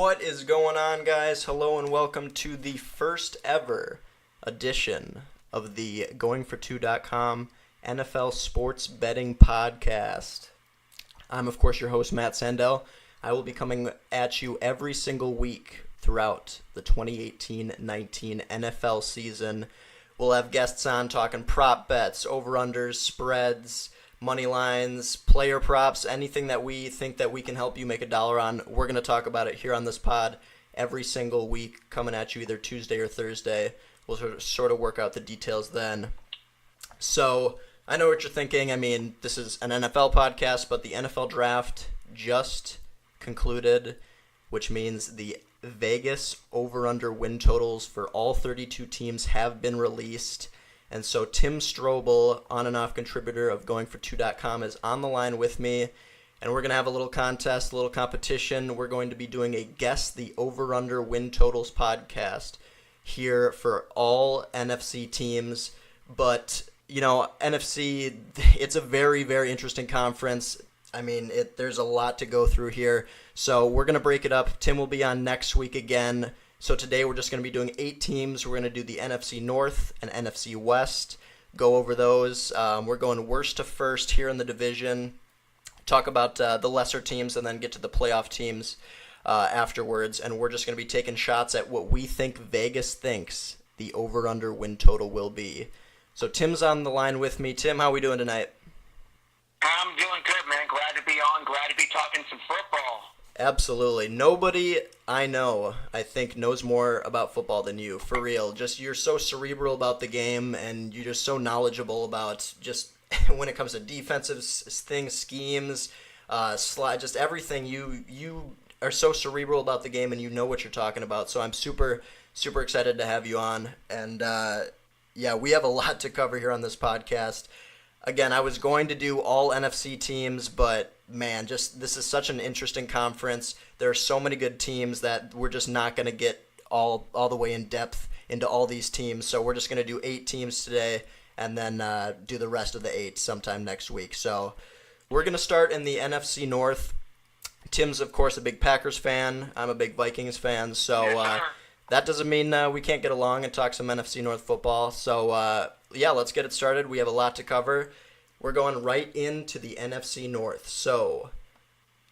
What is going on, guys? Hello and welcome to the first ever edition of the GoingFor2.com NFL Sports Betting Podcast. I'm, of course, your host, Matt Sandell. I will be coming at you every single week throughout the 2018-19 NFL season. We'll have guests on talking prop bets, over-unders, spreads, money lines, player props, anything that we think that we can help you make a dollar on. We're going to talk about it here on this pod every single week, coming at you either Tuesday or Thursday. We'll sort of work out the details then. So I know what you're thinking. I mean, this is an NFL podcast, but the NFL draft just concluded, which means the Vegas over-under win totals for all 32 teams have been released. And so Tim Strobel, on and off contributor of GoingFor2.com, is on the line with me. And we're going to have a little contest, a little competition. We're going to be doing a Guess the Over-Under Win Totals podcast here for all NFC teams. But, you know, NFC, it's a very, very interesting conference. I mean, there's a lot to go through here. So we're going to break it up. Tim will be on next week again. So today we're just going to be doing 8 teams. We're going to do the NFC North and NFC West, go over those. We're going worst to first here in the division, talk about the lesser teams, and then get to the playoff teams afterwards. And we're just going to be taking shots at what we think Vegas thinks the over-under win total will be. So Tim's on the line with me. Tim, how are we doing tonight? I'm doing good, man. Glad to be on. Glad to be talking some football. Absolutely. Nobody I know, I think, knows more about football than you, for real. Just you're so cerebral about the game, and you're just so knowledgeable about just when it comes to defensive things, schemes, just everything. You are so cerebral about the game, and you know what you're talking about. So I'm super, super excited to have you on. And, yeah, we have a lot to cover here on this podcast. Again, I was going to do all NFC teams, but man, this is such an interesting conference. There are so many good teams that we're just not going to get all the way in depth into all these teams. So we're just going to do 8 teams today and then do the rest of the 8 sometime next week. So we're going to start in the NFC North. Tim's, of course, a big Packers fan. I'm a big Vikings fan. So that doesn't mean we can't get along and talk some NFC North football. So, yeah, let's get it started. We have a lot to cover. We're going right into the NFC North. So,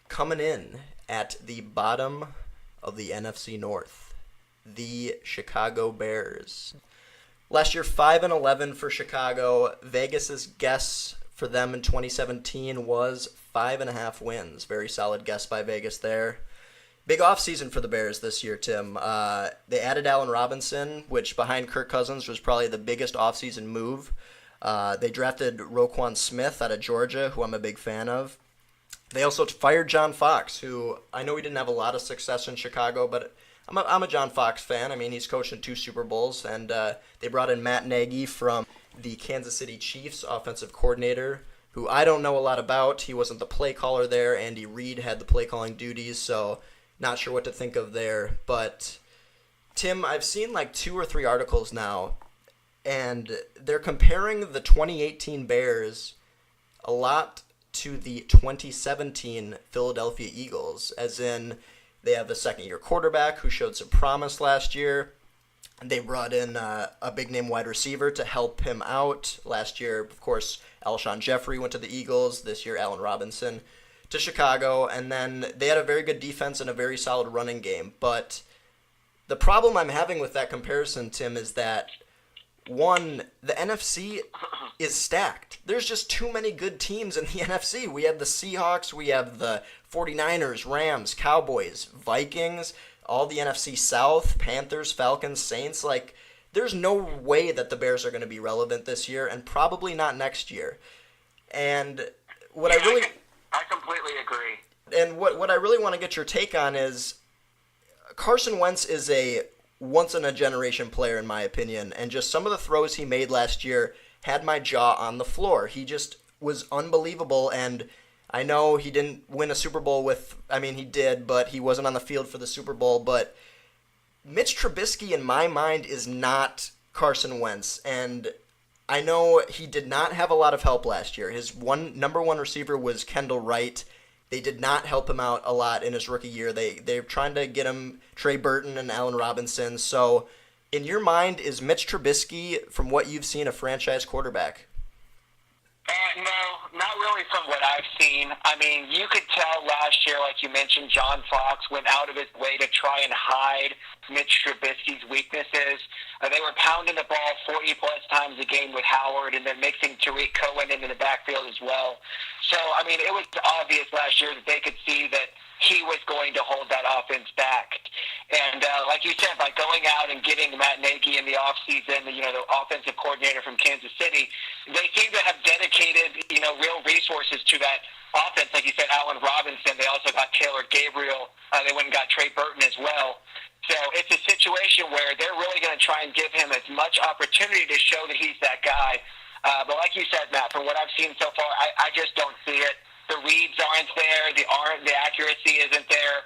coming in at the bottom of the NFC North, the Chicago Bears. Last year, 5-11 for Chicago. Vegas's guess for them in 2017 was 5.5 wins. Very solid guess by Vegas there. Big offseason for the Bears this year, Tim. They added Allen Robinson, which behind Kirk Cousins was probably the biggest offseason move. They drafted Roquan Smith out of Georgia, who I'm a big fan of. They also fired John Fox, who I know he didn't have a lot of success in Chicago, but I'm a John Fox fan. I mean, he's coached in 2 Super Bowls, and they brought in Matt Nagy from the Kansas City Chiefs, offensive coordinator, who I don't know a lot about. He wasn't the play caller there. Andy Reid had the play calling duties, so not sure what to think of there. But, Tim, I've seen like 2 or 3 articles now, and they're comparing the 2018 Bears a lot to the 2017 Philadelphia Eagles, as in they have a second-year quarterback who showed some promise last year. They brought in a big-name wide receiver to help him out. Last year, of course, Alshon Jeffrey went to the Eagles. This year, Allen Robinson to Chicago, and then they had a very good defense and a very solid running game. But the problem I'm having with that comparison, Tim, is that, one, the NFC is stacked. There's just too many good teams in the NFC. We have the Seahawks, we have the 49ers, Rams, Cowboys, Vikings, all the NFC South, Panthers, Falcons, Saints. Like, there's no way that the Bears are going to be relevant this year, and probably not next year. And what I completely agree. And what I really want to get your take on is Carson Wentz is a once-in-a-generation player, in my opinion, and just some of the throws he made last year had my jaw on the floor. He just was unbelievable, and I know he didn't win a Super Bowl he did, but he wasn't on the field for the Super Bowl. But Mitch Trubisky, in my mind, is not Carson Wentz, and I know he did not have a lot of help last year. His number one receiver was Kendall Wright. They did not help him out a lot in his rookie year. They're trying to get him Trey Burton and Allen Robinson. So, in your mind, is Mitch Trubisky, from what you've seen, a franchise quarterback? No, not really from what I've seen. I mean, you could tell last year, like you mentioned, John Fox went out of his way to try and hide Mitch Trubisky's weaknesses. They were pounding the ball 40-plus times a game with Howard and then mixing Tariq Cohen into the backfield as well. So, I mean, it was obvious last year that they could see that he was going to hold that offense back. And like you said, by going out and getting Matt Nagy in the offseason, the offensive coordinator from Kansas City, they seem to have dedicated, real resources to that offense. Like you said, Allen Robinson. They also got Taylor Gabriel. They went and got Trey Burton as well. So it's a situation where they're really going to try and give him as much opportunity to show that he's that guy. But like you said, Matt, from what I've seen so far, I just don't see it. The reads aren't there. The accuracy isn't there.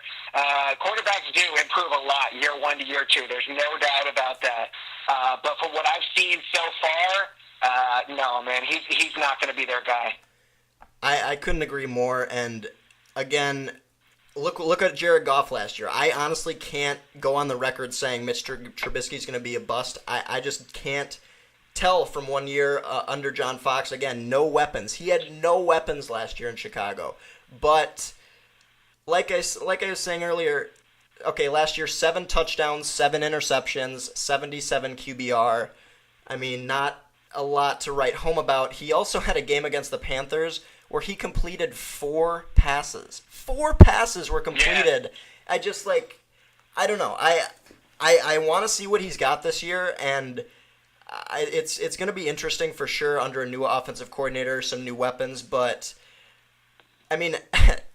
Quarterbacks do improve a lot year one to year two. There's no doubt about that. But from what I've seen so far, no, man, he's not going to be their guy. I couldn't agree more. And again, look at Jared Goff last year. I honestly can't go on the record saying Mitch Trubisky's going to be a bust. I just can't tell from 1 year under John Fox. Again, no weapons. He had no weapons last year in Chicago. But like I was saying earlier, okay, last year 7 touchdowns, 7 interceptions, 77 QBR. I mean, not a lot to write home about. He also had a game against the Panthers where he completed 4 passes. 4 passes were completed. Yeah. I don't know. I want to see what he's got this year, and it's going to be interesting for sure under a new offensive coordinator, some new weapons. But, I mean,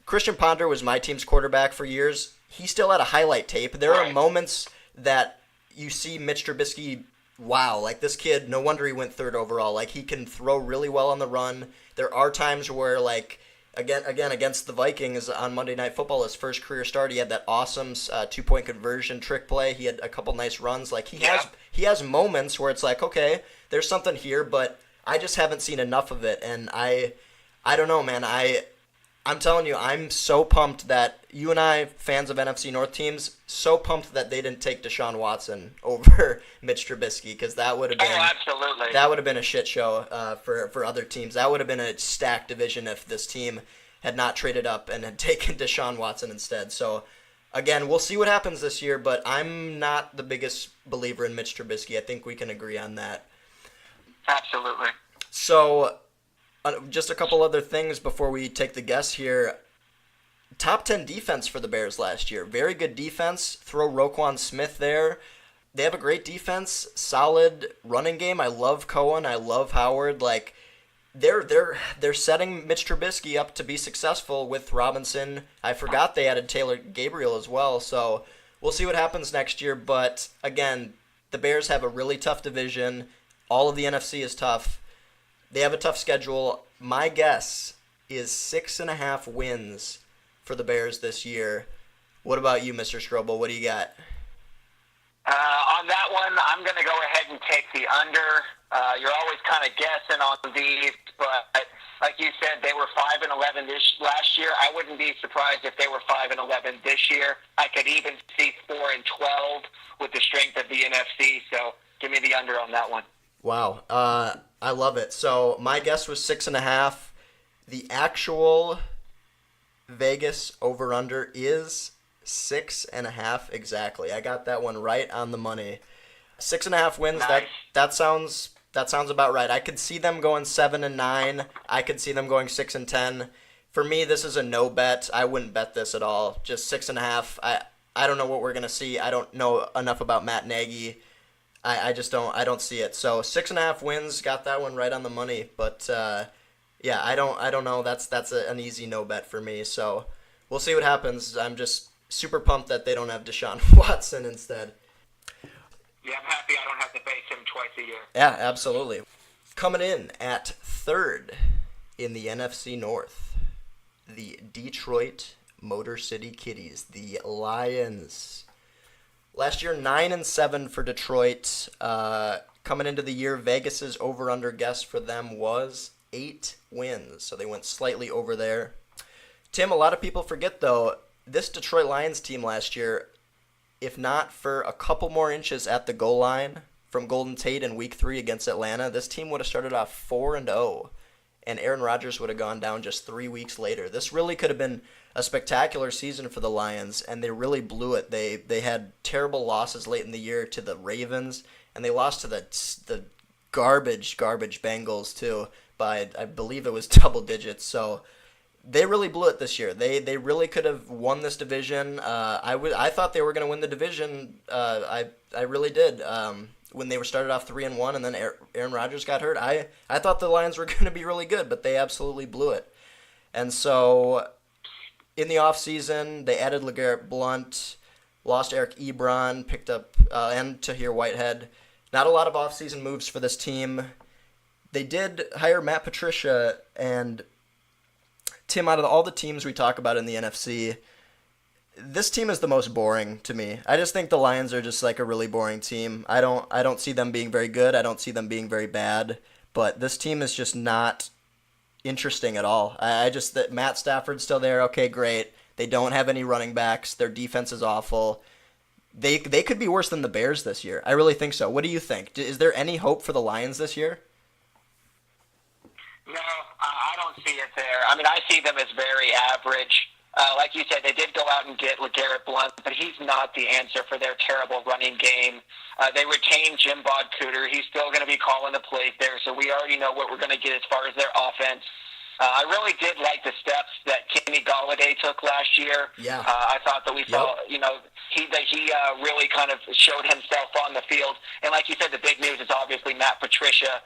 Christian Ponder was my team's quarterback for years. He still had a highlight tape. There are moments that you see Mitch Trubisky, wow, like this kid, no wonder he went 3rd overall. Like, he can throw really well on the run. There are times where, like, again against the Vikings on Monday Night Football, his first career start, he had that awesome 2-point conversion trick play. He had a couple nice runs. Like, he has moments where it's like, okay, there's something here, but I just haven't seen enough of it. And I don't know, man. I'm telling you, I'm so pumped that you and I, fans of NFC North teams, so pumped that they didn't take Deshaun Watson over Mitch Trubisky, because that would have been absolutely. That would have been a shit show for other teams. That would have been a stacked division if this team had not traded up and had taken Deshaun Watson instead. So, again, we'll see what happens this year, but I'm not the biggest believer in Mitch Trubisky. I think we can agree on that. Absolutely. So, just a couple other things before we take the guess here. Top 10 defense for the Bears last year. Very good defense. Throw Roquan Smith there. They have a great defense. Solid running game. I love Cohen. I love Howard. Like, they're setting Mitch Trubisky up to be successful with Robinson. I forgot they added Taylor Gabriel as well. So we'll see what happens next year. But again, the Bears have a really tough division. All of the NFC is tough. They have a tough schedule. My guess is 6.5 wins for the Bears this year. What about you, Mr. Strobel? What do you got? On that one, I'm going to go ahead and take the under. You're always kind of guessing on these, but like you said, they were 5-11 last year. I wouldn't be surprised if they were 5-11 this year. I could even see 4-12 with the strength of the NFC. So give me the under on that one. Wow, I love it. So my guess was 6.5. The actual Vegas over/under is 6.5 exactly. I got that one right on the money. 6.5 wins. Nice. That sounds about right. I could see them going 7-9. I could see them going 6-10. For me, this is a no bet. I wouldn't bet this at all. Just 6.5. I don't know what we're gonna see. I don't know enough about Matt Nagy. I just don't. I don't see it. So 6.5 wins. Got that one right on the money. But yeah, I don't know. That's an easy no bet for me. So we'll see what happens. I'm just super pumped that they don't have Deshaun Watson instead. Yeah, I'm happy I don't have to face him twice a year. Yeah, absolutely. Coming in at 3rd in the NFC North, the Detroit Motor City Kitties, the Lions. Last year, 9-7 for Detroit. Coming into the year, Vegas's over/under guess for them was 8 wins, so they went slightly over there. Tim, a lot of people forget, though, this Detroit Lions team last year, if not for a couple more inches at the goal line from Golden Tate in Week 3 against Atlanta, this team would have started off 4-0, and Aaron Rodgers would have gone down just 3 weeks later. This really could have been a spectacular season for the Lions, and they really blew it. They had terrible losses late in the year to the Ravens, and they lost to the garbage Bengals, too, by, I believe it was double digits, so they really blew it this year. They really could have won this division. I thought they were going to win the division. I really did. When they were started off 3-1, and then Aaron Rodgers got hurt, I thought the Lions were going to be really good, but they absolutely blew it. And so, in the offseason, they added LeGarrette Blount, lost Eric Ebron, picked up and Tahir Whitehead. Not a lot of offseason moves for this team. They did hire Matt Patricia, and Tim, out of all the teams we talk about in the NFC, this team is the most boring to me. I just think the Lions are just like a really boring team. I don't see them being very good. I don't see them being very bad. But this team is just not interesting at all. That Matt Stafford's still there. Okay, great. They don't have any running backs. Their defense is awful. They could be worse than the Bears this year. I really think so. What do you think? Is there any hope for the Lions this year? No, I don't see it there. I mean, I see them as very average. Like you said, they did go out and get LeGarrette Blount, but he's not the answer for their terrible running game. They retained Jim Bodcooter. He's still going to be calling the plays there, so we already know what we're going to get as far as their offense. I really did like the steps that Kenny Golladay took last year. Yeah. I thought that we saw, he really kind of showed himself on the field. And like you said, the big news is obviously Matt Patricia,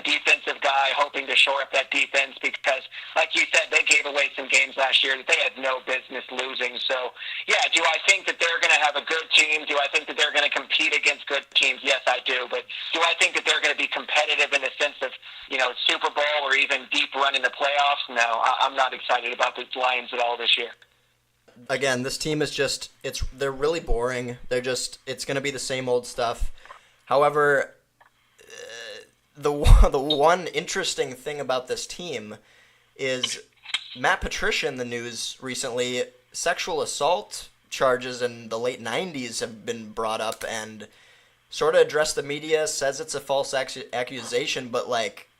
defensive guy, hoping to shore up that defense because, like you said, they gave away some games last year that they had no business losing. So, yeah, do I think that they're going to have a good team? Do I think that they're going to compete against good teams? Yes, I do. But do I think that they're going to be competitive in the sense of, Super Bowl or even deep run in the playoffs? No, I'm not excited about the Lions at all this year. Again, this team is they're really boring. It's going to be the same old stuff. However, the one interesting thing about this team is Matt Patricia in the news recently. Sexual assault charges in the late 90s have been brought up and sort of addressed the media, says it's a false accusation, but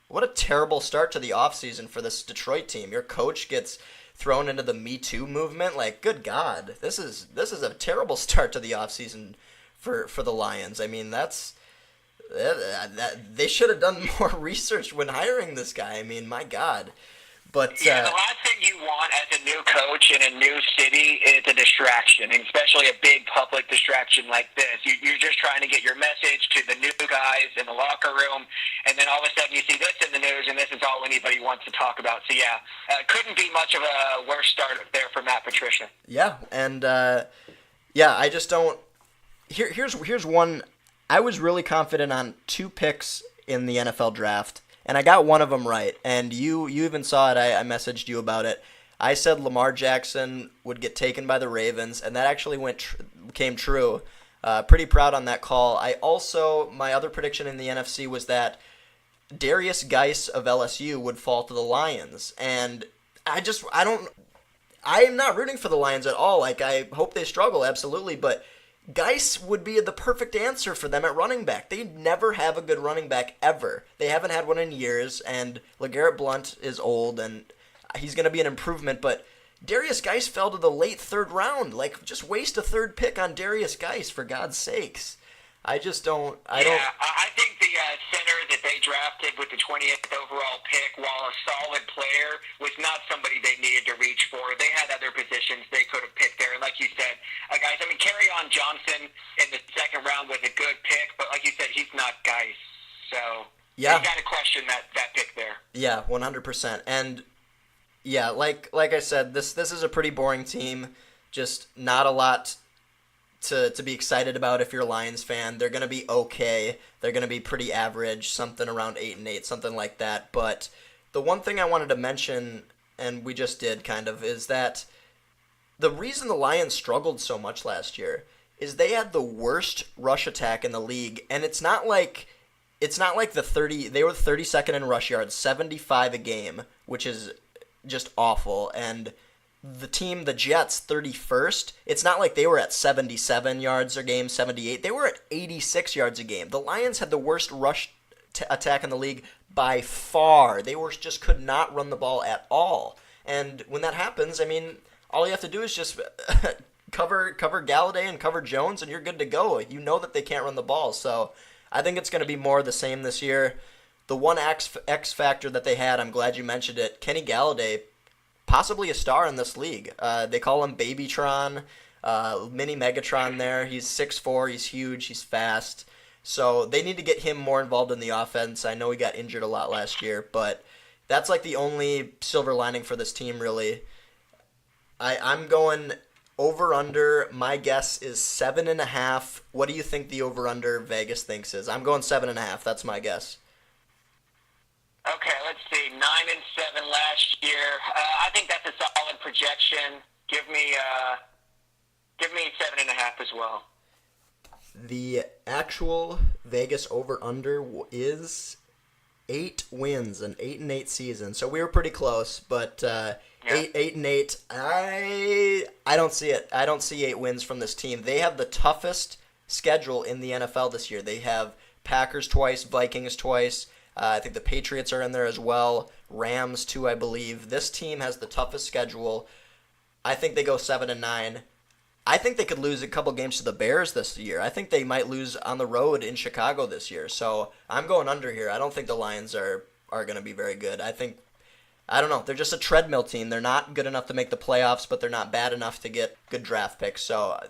what a terrible start to the offseason for this Detroit team. Your coach gets thrown into the Me Too movement. Good God, this is a terrible start to the offseason for the Lions. I mean, they should have done more research when hiring this guy. I mean, my God. But the last thing you want as a new coach in a new city is a distraction, and especially a big public distraction like this. You're just trying to get your message to the new guys in the locker room, and then all of a sudden you see this in the news, and this is all anybody wants to talk about. So, couldn't be much of a worse start there for Matt Patricia. Yeah, and, I just don't – here's one – I was really confident on 2 picks in the NFL draft, and I got one of them right. And you even saw it. I messaged you about it. I said Lamar Jackson would get taken by the Ravens, and that actually came true. Pretty proud on that call. My other prediction in the NFC was that Darius Geis of LSU would fall to the Lions, and I am not rooting for the Lions at all. I hope they struggle, absolutely, but Geis would be the perfect answer for them at running back. They never have a good running back ever. They haven't had one in years, and LeGarrette Blount is old, and he's going to be an improvement, but Darius Geis fell to the late 3rd round. Just waste a 3rd pick on Darius Geis, for God's sakes. I think the center that they drafted with the 20th overall pick, while a solid player, was not somebody they needed to reach for. They had other positions they could have picked there. And like you said, guys, Kerryon Johnson in the 2nd round was a good pick, but like you said, he's not Geis. So you got to question that pick there. Yeah, 100%. And yeah, like I said, this is a pretty boring team. Just not a lot to be excited about if you're a Lions fan. They're going to be okay. They're going to be pretty average, something around 8-8, something like that. But the one thing I wanted to mention, and we just did kind of, is that the reason the Lions struggled so much last year is they had the worst rush attack in the league, and it's not like they were 32nd in rush yards, 75 a game, which is just awful, and the team, the Jets, 31st. It's not like they were at 77 yards a game, 78. They were at 86 yards a game. The Lions had the worst rush attack in the league by far. They just could not run the ball at all. And when that happens, I mean, all you have to do is just cover Galladay and cover Jones, and you're good to go. You know that they can't run the ball. So I think it's going to be more of the same this year. The one X factor that they had, I'm glad you mentioned it, Kenny Galladay, possibly a star in this league. They call him Babytron, mini Megatron there. He's 6'4", he's huge, he's fast. So they need to get him more involved in the offense. I know he got injured a lot last year, but that's like the only silver lining for this team, really. I'm going over-under. My guess is 7.5. What do you think the over-under Vegas thinks is? I'm going 7.5. That's my guess. Okay, let's see. 9-7 last year. I think that's a solid projection. Give me 7.5 as well. The actual Vegas over/under is 8 wins, an 8-8 season. So we were pretty close, but 8-8. I don't see it. I don't see 8 wins from this team. They have the toughest schedule in the NFL this year. They have Packers twice, Vikings twice. I think the Patriots are in there as well. Rams too, I believe. This team has the toughest schedule. I think they go 7-9. I think they could lose a couple games to the Bears this year. I think they might lose on the road in Chicago this year. So I'm going under here. I don't think the Lions are going to be very good. I don't know. They're just a treadmill team. They're not good enough to make the playoffs, but they're not bad enough to get good draft picks. So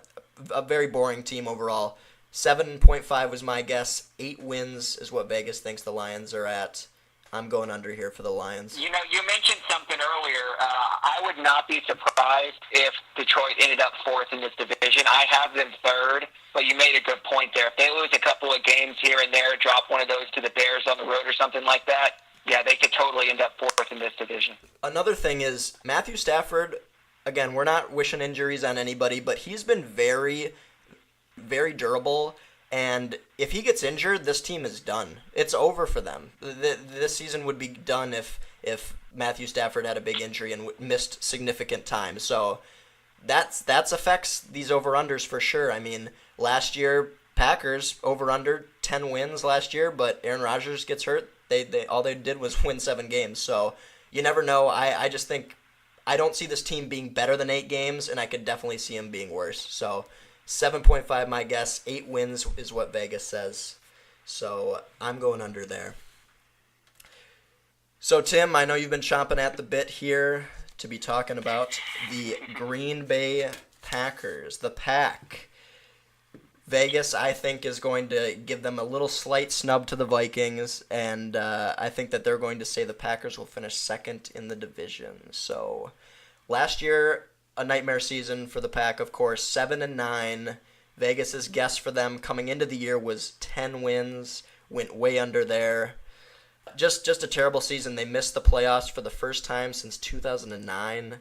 a very boring team overall. 7.5 was my guess. 8 wins is what Vegas thinks the Lions are at. I'm going under here for the Lions. You know, you mentioned something earlier. I would not be surprised if Detroit ended up 4th in this division. I have them 3rd, but you made a good point there. If they lose a couple of games here and there, drop one of those to the Bears on the road or something like that, yeah, they could totally end up 4th in this division. Another thing is Matthew Stafford, again, we're not wishing injuries on anybody, but he's been very, very durable. And if he gets injured, this team is done. It's over for them. This season would be done if Matthew Stafford had a big injury and missed significant time. So that affects these over-unders for sure. I mean, last year, Packers over-under 10 wins last year, but Aaron Rodgers gets hurt. All they did was win 7 games. So you never know. I just think I don't see this team being better than 8 games, and I could definitely see them being worse. So 7.5 my guess. 8 wins is what Vegas says. So I'm going under there. So Tim, I know you've been chomping at the bit here to be talking about the Green Bay Packers. The Pack. Vegas, I think, is going to give them a little slight snub to the Vikings, and I think that they're going to say the Packers will finish 2nd in the division. So last year, a nightmare season for the Pack, of course, 7-9. Vegas's guess for them coming into the year was 10 wins, went way under there. Just a terrible season. They missed the playoffs for the first time since 2009.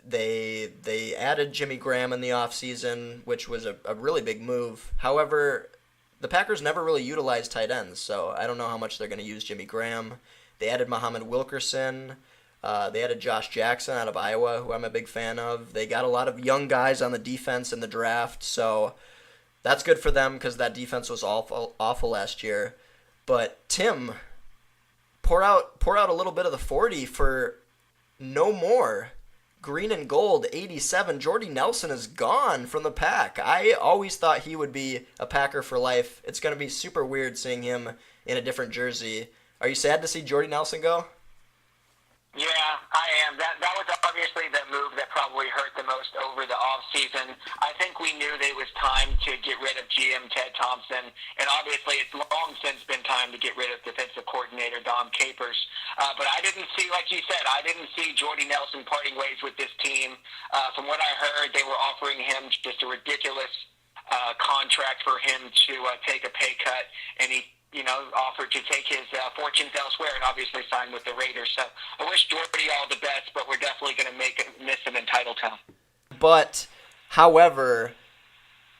They added Jimmy Graham in the offseason, which was a really big move. However, the Packers never really utilized tight ends, so I don't know how much they're going to use Jimmy Graham. They added Muhammad Wilkerson. They added Josh Jackson out of Iowa, who I'm a big fan of. They got a lot of young guys on the defense in the draft, so that's good for them because that defense was awful last year. But Tim, pour out a little bit of the 40 for no more. Green and gold, 87. Jordy Nelson is gone from the Pack. I always thought he would be a Packer for life. It's going to be super weird seeing him in a different jersey. Are you sad to see Jordy Nelson go? Yeah, I am. That was obviously the move that probably hurt the most over the offseason. I think we knew that it was time to get rid of GM Ted Thompson, and obviously it's long since been time to get rid of defensive coordinator Dom Capers. But I didn't see, like you said, I didn't see Jordy Nelson parting ways with this team. From what I heard, they were offering him just a ridiculous contract for him to take a pay cut, and he offered to take his fortunes elsewhere and obviously sign with the Raiders. So I wish Jordy all the best, but we're definitely going to miss him in Titletown. But, however,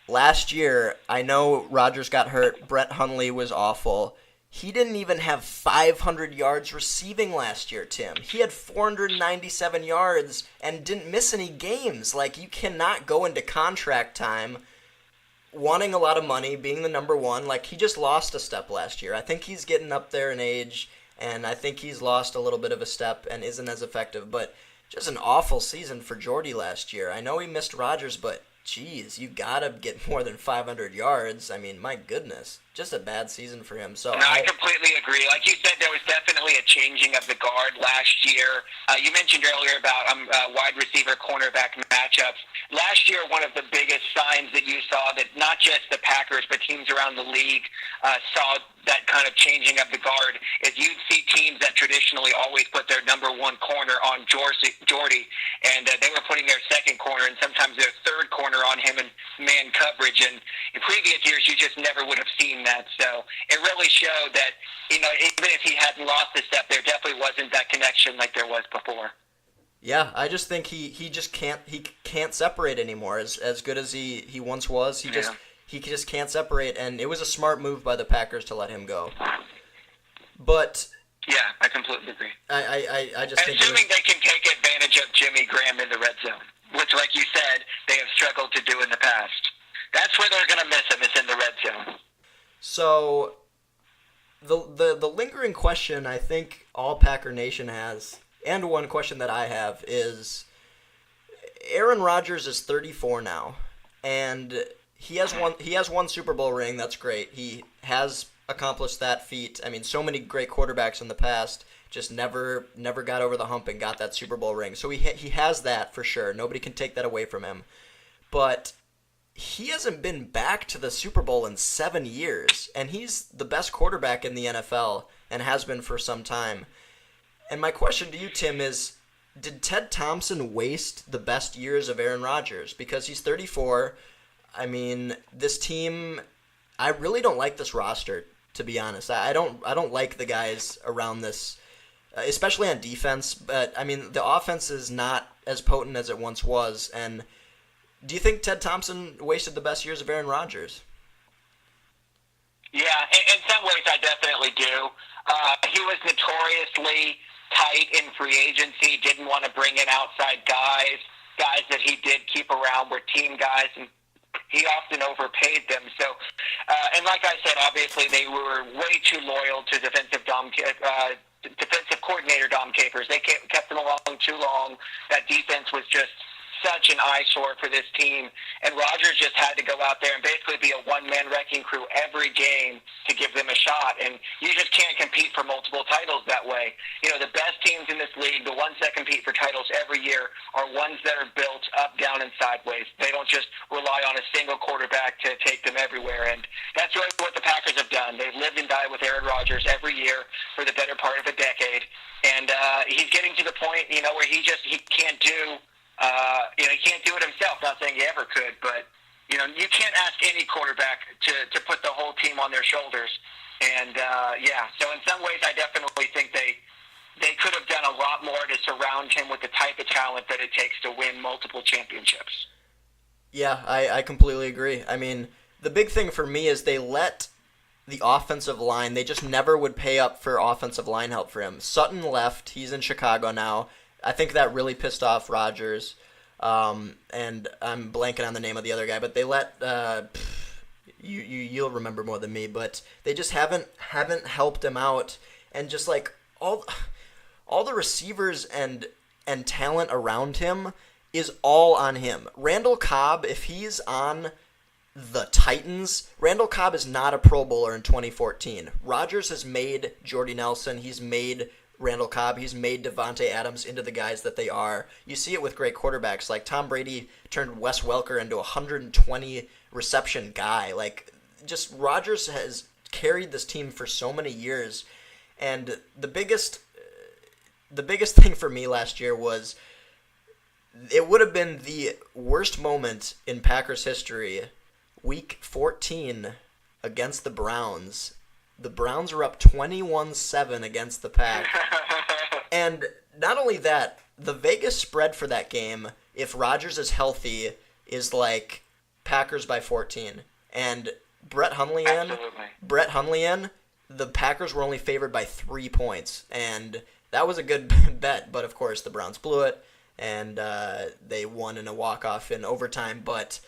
last year, I know Rodgers got hurt. Brett Hundley was awful. He didn't even have 500 yards receiving last year, Tim. He had 497 yards and didn't miss any games. Like, you cannot go into contract time wanting a lot of money, being the number one. Like, he just lost a step last year. I think he's getting up there in age, and I think he's lost a little bit of a step and isn't as effective. But just an awful season for Jordy last year. I know he missed Rodgers, but geez, you gotta get more than 500 yards. I mean, my goodness, just a bad season for him. So no, I completely agree. Like you said, there was definitely a changing of the guard last year. You mentioned earlier about wide receiver cornerback matchups. Last year, one of the biggest signs that you saw that not just the Packers but teams around the league saw that kind of changing of the guard is you'd see teams that traditionally always put their number one corner on Jordy, and they were putting their second corner and sometimes their third corner on him in man coverage. And in previous years, you just never would have seen that. So it really showed that, you know, even if he hadn't lost a step, there definitely wasn't that connection like there was before. Yeah, I just think he just can't separate anymore. As good as he once was, he just can't separate, and it was a smart move by the Packers to let him go. But yeah, I completely agree. I just think assuming they can take advantage of Jimmy Graham in the red zone, which, like you said, they have struggled to do in the past. That's where they're going to miss him, is in the red zone. So the lingering question I think all Packer Nation has, and one question that I have, is Aaron Rodgers is 34 now, and he has one Super Bowl ring. That's great. He has accomplished that feat. I mean, so many great quarterbacks in the past just never got over the hump and got that Super Bowl ring. So he has that for sure. Nobody can take that away from him. But he hasn't been back to the Super Bowl in 7 years, and he's the best quarterback in the NFL and has been for some time. And my question to you, Tim, is, did Ted Thompson waste the best years of Aaron Rodgers? Because he's 34. I mean, this team, I really don't like this roster, to be honest. I don't like the guys around this, especially on defense. But, I mean, the offense is not as potent as it once was. And do you think Ted Thompson wasted the best years of Aaron Rodgers? Yeah, in some ways I definitely do. He was notoriously tight in free agency, didn't want to bring in outside guys that he did keep around were team guys, and he often overpaid them. So, and like I said, obviously they were way too loyal to defensive coordinator Dom Capers. They kept him along too long. That defense was just such an eyesore for this team, and Rodgers just had to go out there and basically be a one-man wrecking crew every game to give them a shot, and you just can't compete for multiple titles that way. You know, the best teams in this league, the ones that compete for titles every year, are ones that are built up, down, and sideways. They don't just rely on a single quarterback to take them everywhere, and that's really what the Packers have done. They've lived and died with Aaron Rodgers every year for the better part of a decade, and he's getting to the point, you know, where he can't do he can't do it himself. Not saying he ever could, but you know, you can't ask any quarterback to put the whole team on their shoulders. And so in some ways, I definitely think they could have done a lot more to surround him with the type of talent that it takes to win multiple championships. Yeah, I completely agree. I mean, the big thing for me is they let the offensive line, they just never would pay up for offensive line help for him. Sutton left. He's in Chicago now. I think that really pissed off Rodgers, and I'm blanking on the name of the other guy. But they let you'll remember more than me. But they just haven't helped him out, and just like all the receivers and talent around him is all on him. Randall Cobb, if he's on the Titans, Randall Cobb is not a Pro Bowler in 2014. Rodgers has made Jordy Nelson. He's made Randall Cobb, he's made Devontae Adams into the guys that they are. You see it with great quarterbacks. Like Tom Brady turned Wes Welker into a 120 reception guy. Like, just Rodgers has carried this team for so many years. And the biggest thing for me last year was it would have been the worst moment in Packers history. Week 14 against the Browns. The Browns were up 21-7 against the Pack. And not only that, the Vegas spread for that game, if Rodgers is healthy, is like Packers by 14. And Brett Hundley the Packers were only favored by 3 points, and that was a good bet. But of course, the Browns blew it, and they won in a walk-off in overtime. But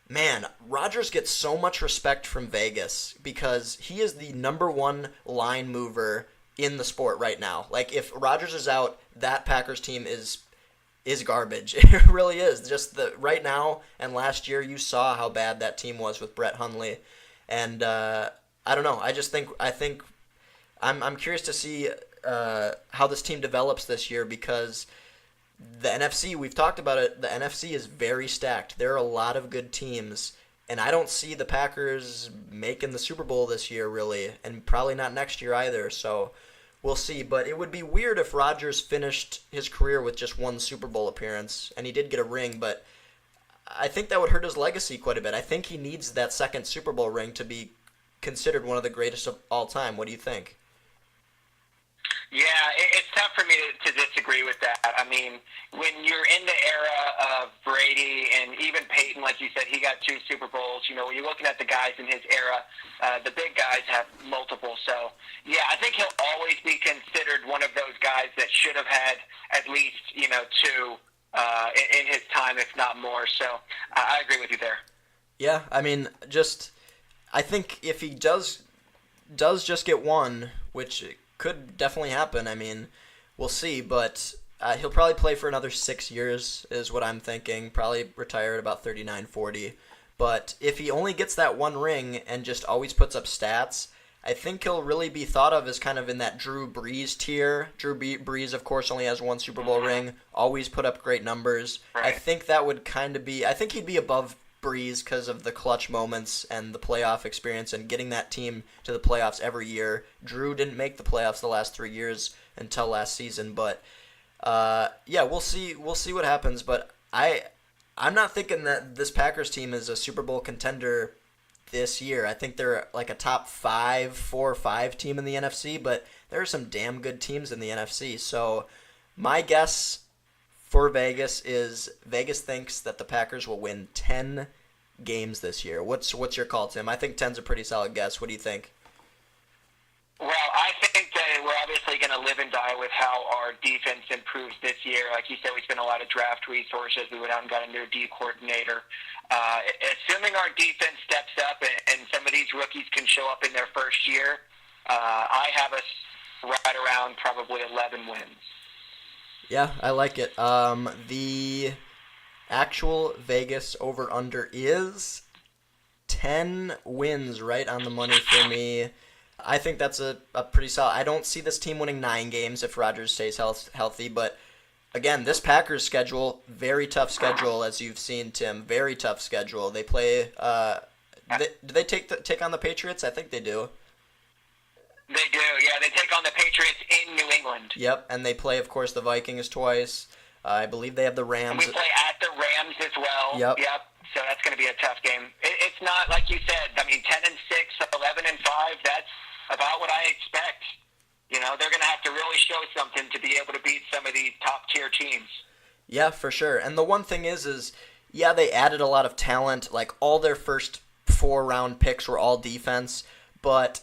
man, Rodgers gets so much respect from Vegas because he is the number one line mover in the sport right now. Like, if Rodgers is out, that Packers team is garbage. It really is. Just right now and last year, you saw how bad that team was with Brett Hundley, and I don't know. I think I'm curious to see how this team develops this year because the NFC, we've talked about it, the NFC is very stacked. There are a lot of good teams, and I don't see the Packers making the Super Bowl this year, really, and probably not next year either, so we'll see. But it would be weird if Rodgers finished his career with just one Super Bowl appearance, and he did get a ring, but I think that would hurt his legacy quite a bit. I think he needs that second Super Bowl ring to be considered one of the greatest of all time. What do you think? Yeah, it's tough for me to disagree with that. I mean, when you're in the era of Brady and even Peyton, like you said, he got 2 Super Bowls. You know, when you're looking at the guys in his era, the big guys have multiple. So, yeah, I think he'll always be considered one of those guys that should have had at least, 2 in his time, if not more. So I agree with you there. Yeah, I mean, I think if he does just get one, which could definitely happen. I mean, we'll see, but he'll probably play for another 6 years is what I'm thinking. Probably retire at about 39, 40. But if he only gets that one ring and just always puts up stats, I think he'll really be thought of as kind of in that Drew Brees tier. Drew Brees, of course, only has one Super Bowl ring, always put up great numbers. Right. I think that would kind of be – I think he'd be above Brees because of the clutch moments and the playoff experience and getting that team to the playoffs every year. Drew didn't make the playoffs the last 3 years until last season, but yeah, we'll see what happens. But I'm not thinking that this Packers team is a Super Bowl contender this year. I think they're like a top 4 or 5 team in the NFC, but there are some damn good teams in the NFC. So my guess for Vegas is Vegas thinks that the Packers will win 10 games this year. What's your call, Tim? I think 10's a pretty solid guess. What do you think? Well, I think that we're obviously going to live and die with how our defense improves this year. Like you said, we spent a lot of draft resources. We went out and got a new D coordinator. Assuming our defense steps up and some of these rookies can show up in their first year, I have us right around probably 11 wins. Yeah, I like it. The actual Vegas over-under is 10 wins, right on the money for me. I think that's a pretty solid. I don't see this team winning 9 games if Rodgers stays healthy, but again, this Packers schedule, very tough schedule, as you've seen, Tim. Very tough schedule. They play. Do they take on the Patriots? I think they do. They do, yeah. They take on the Patriots in New England. Yep, and they play, of course, the Vikings twice. I believe they have the Rams. And we play at the Rams as well. Yep. So that's going to be a tough game. It's not, like you said, I mean, 10-6, 11-5, that's about what I expect. They're going to have to really show something to be able to beat some of these top-tier teams. Yeah, for sure. And the one thing is, yeah, they added a lot of talent. Like, all their first 4-round picks were all defense, but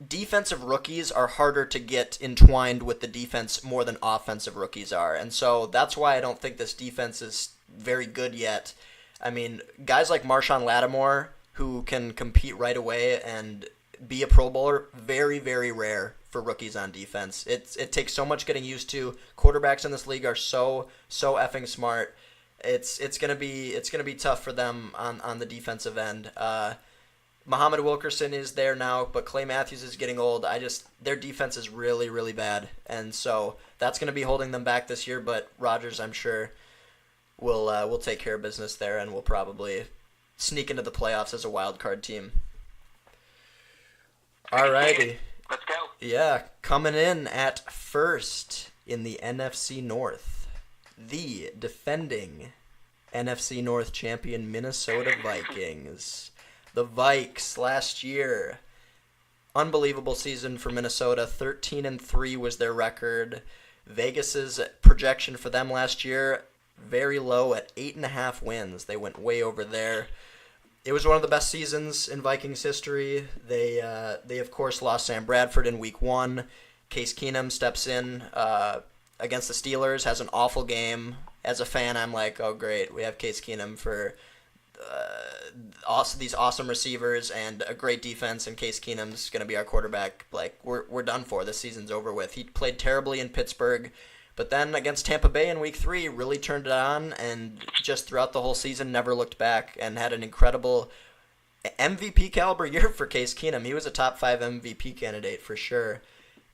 defensive rookies are harder to get entwined with the defense more than offensive rookies are. And so that's why I don't think this defense is very good yet. I mean, guys like Marshawn Lattimore, who can compete right away and be a Pro Bowler, very, very rare for rookies on defense. It takes so much getting used to. Quarterbacks in this league are so effing smart. It's gonna be tough for them on the defensive end. Muhammad Wilkerson is there now, but Clay Matthews is getting old. Their defense is really, really bad, and so that's going to be holding them back this year. But Rodgers, I'm sure, will take care of business there, and will probably sneak into the playoffs as a wild card team. Alrighty, let's go. Yeah, coming in at first in the NFC North, the defending NFC North champion Minnesota Vikings. The Vikes last year, unbelievable season for Minnesota. 13-3 was their record. Vegas's projection for them last year, very low at 8.5 wins. They went way over there. it was one of the best seasons in Vikings history. They of course lost Sam Bradford in Week 1. Case Keenum steps in against the Steelers, has an awful game. As a fan, I'm like, oh great, we have Case Keenum for these awesome receivers and a great defense, and Case Keenum's going to be our quarterback. Like, we're done for. This season's over with. He played terribly in Pittsburgh, but then against Tampa Bay in Week 3 really turned it on, and just throughout the whole season never looked back and had an incredible MVP caliber year for Case Keenum. He was a top 5 MVP candidate for sure.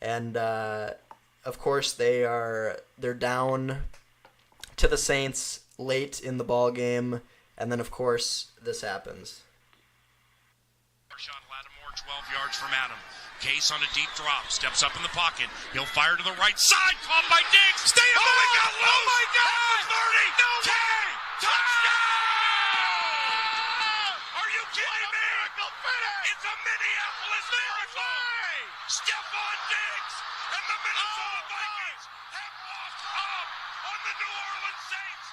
And of course they're down to the Saints late in the ball game, and then of course this happens. Marshawn Lattimore, 12 yards from Adam. Case on a deep drop, steps up in the pocket. He'll fire to the right side, caught by Diggs. Stay up! Oh, he got loose! Oh my God! 30, no 10, touchdown! Are you kidding me? It's a Minneapolis miracle! Stephon Diggs and the Minnesota Vikings have lost up on the New Orleans Saints.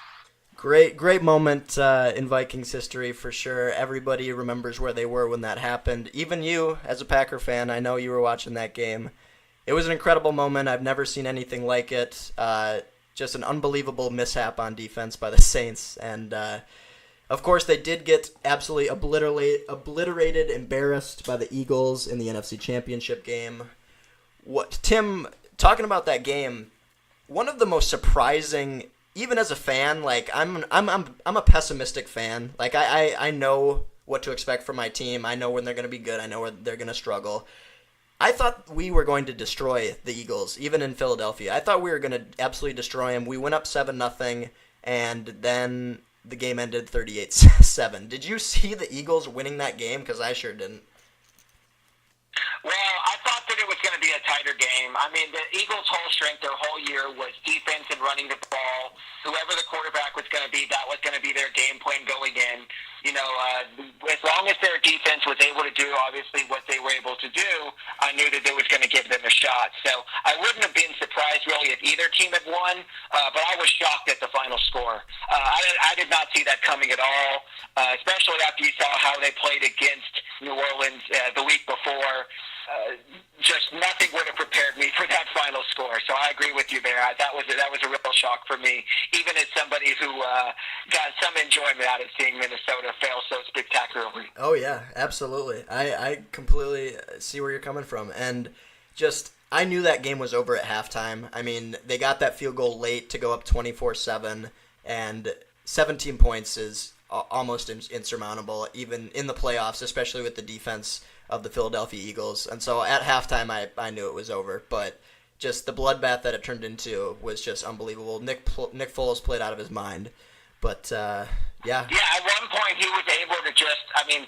Great moment in Vikings history for sure. Everybody remembers where they were when that happened. Even you, as a Packer fan, I know you were watching that game. It was an incredible moment. I've never seen anything like it. Just an unbelievable mishap on defense by the Saints. And, of course, they did get absolutely obliterated, embarrassed by the Eagles in the NFC Championship game. Tim, talking about that game, one of the most surprising, even as a fan, like I'm a pessimistic fan. Like I know what to expect from my team. I know when they're going to be good. I know when they're going to struggle. I thought we were going to destroy the Eagles, even in Philadelphia. I thought we were going to absolutely destroy them. We went up 7-0, and then the game ended 38-7. Did you see the Eagles winning that game? Because I sure didn't. Well, I thought that it was going to be a tighter game. I mean, the Eagles' whole strength their whole year was defense and running the ball. Whoever the quarterback was going to be, that was going to be their game plan going in. You know, as long as their defense was able to do, obviously, what they were able to do, I knew that it was going to give them a shot. So I wouldn't have been surprised, really, if either team had won, but I was shocked at the final score. I did not see that coming at all, especially after you saw how they played against New Orleans the week before. Just nothing would have prepared me for that final score. So I agree with you there. That was a real shock for me, even as somebody who got some enjoyment out of seeing Minnesota fail so spectacularly. Oh yeah, absolutely. I completely see where you're coming from, and just I knew that game was over at halftime. I mean, they got that field goal late to go up 24-7, and 17 points is almost insurmountable, even in the playoffs, especially with the defense of the Philadelphia Eagles. And so at halftime, I knew it was over, but just the bloodbath that it turned into was just unbelievable. Nick Foles played out of his mind, but yeah. Yeah, at one point he was able to just,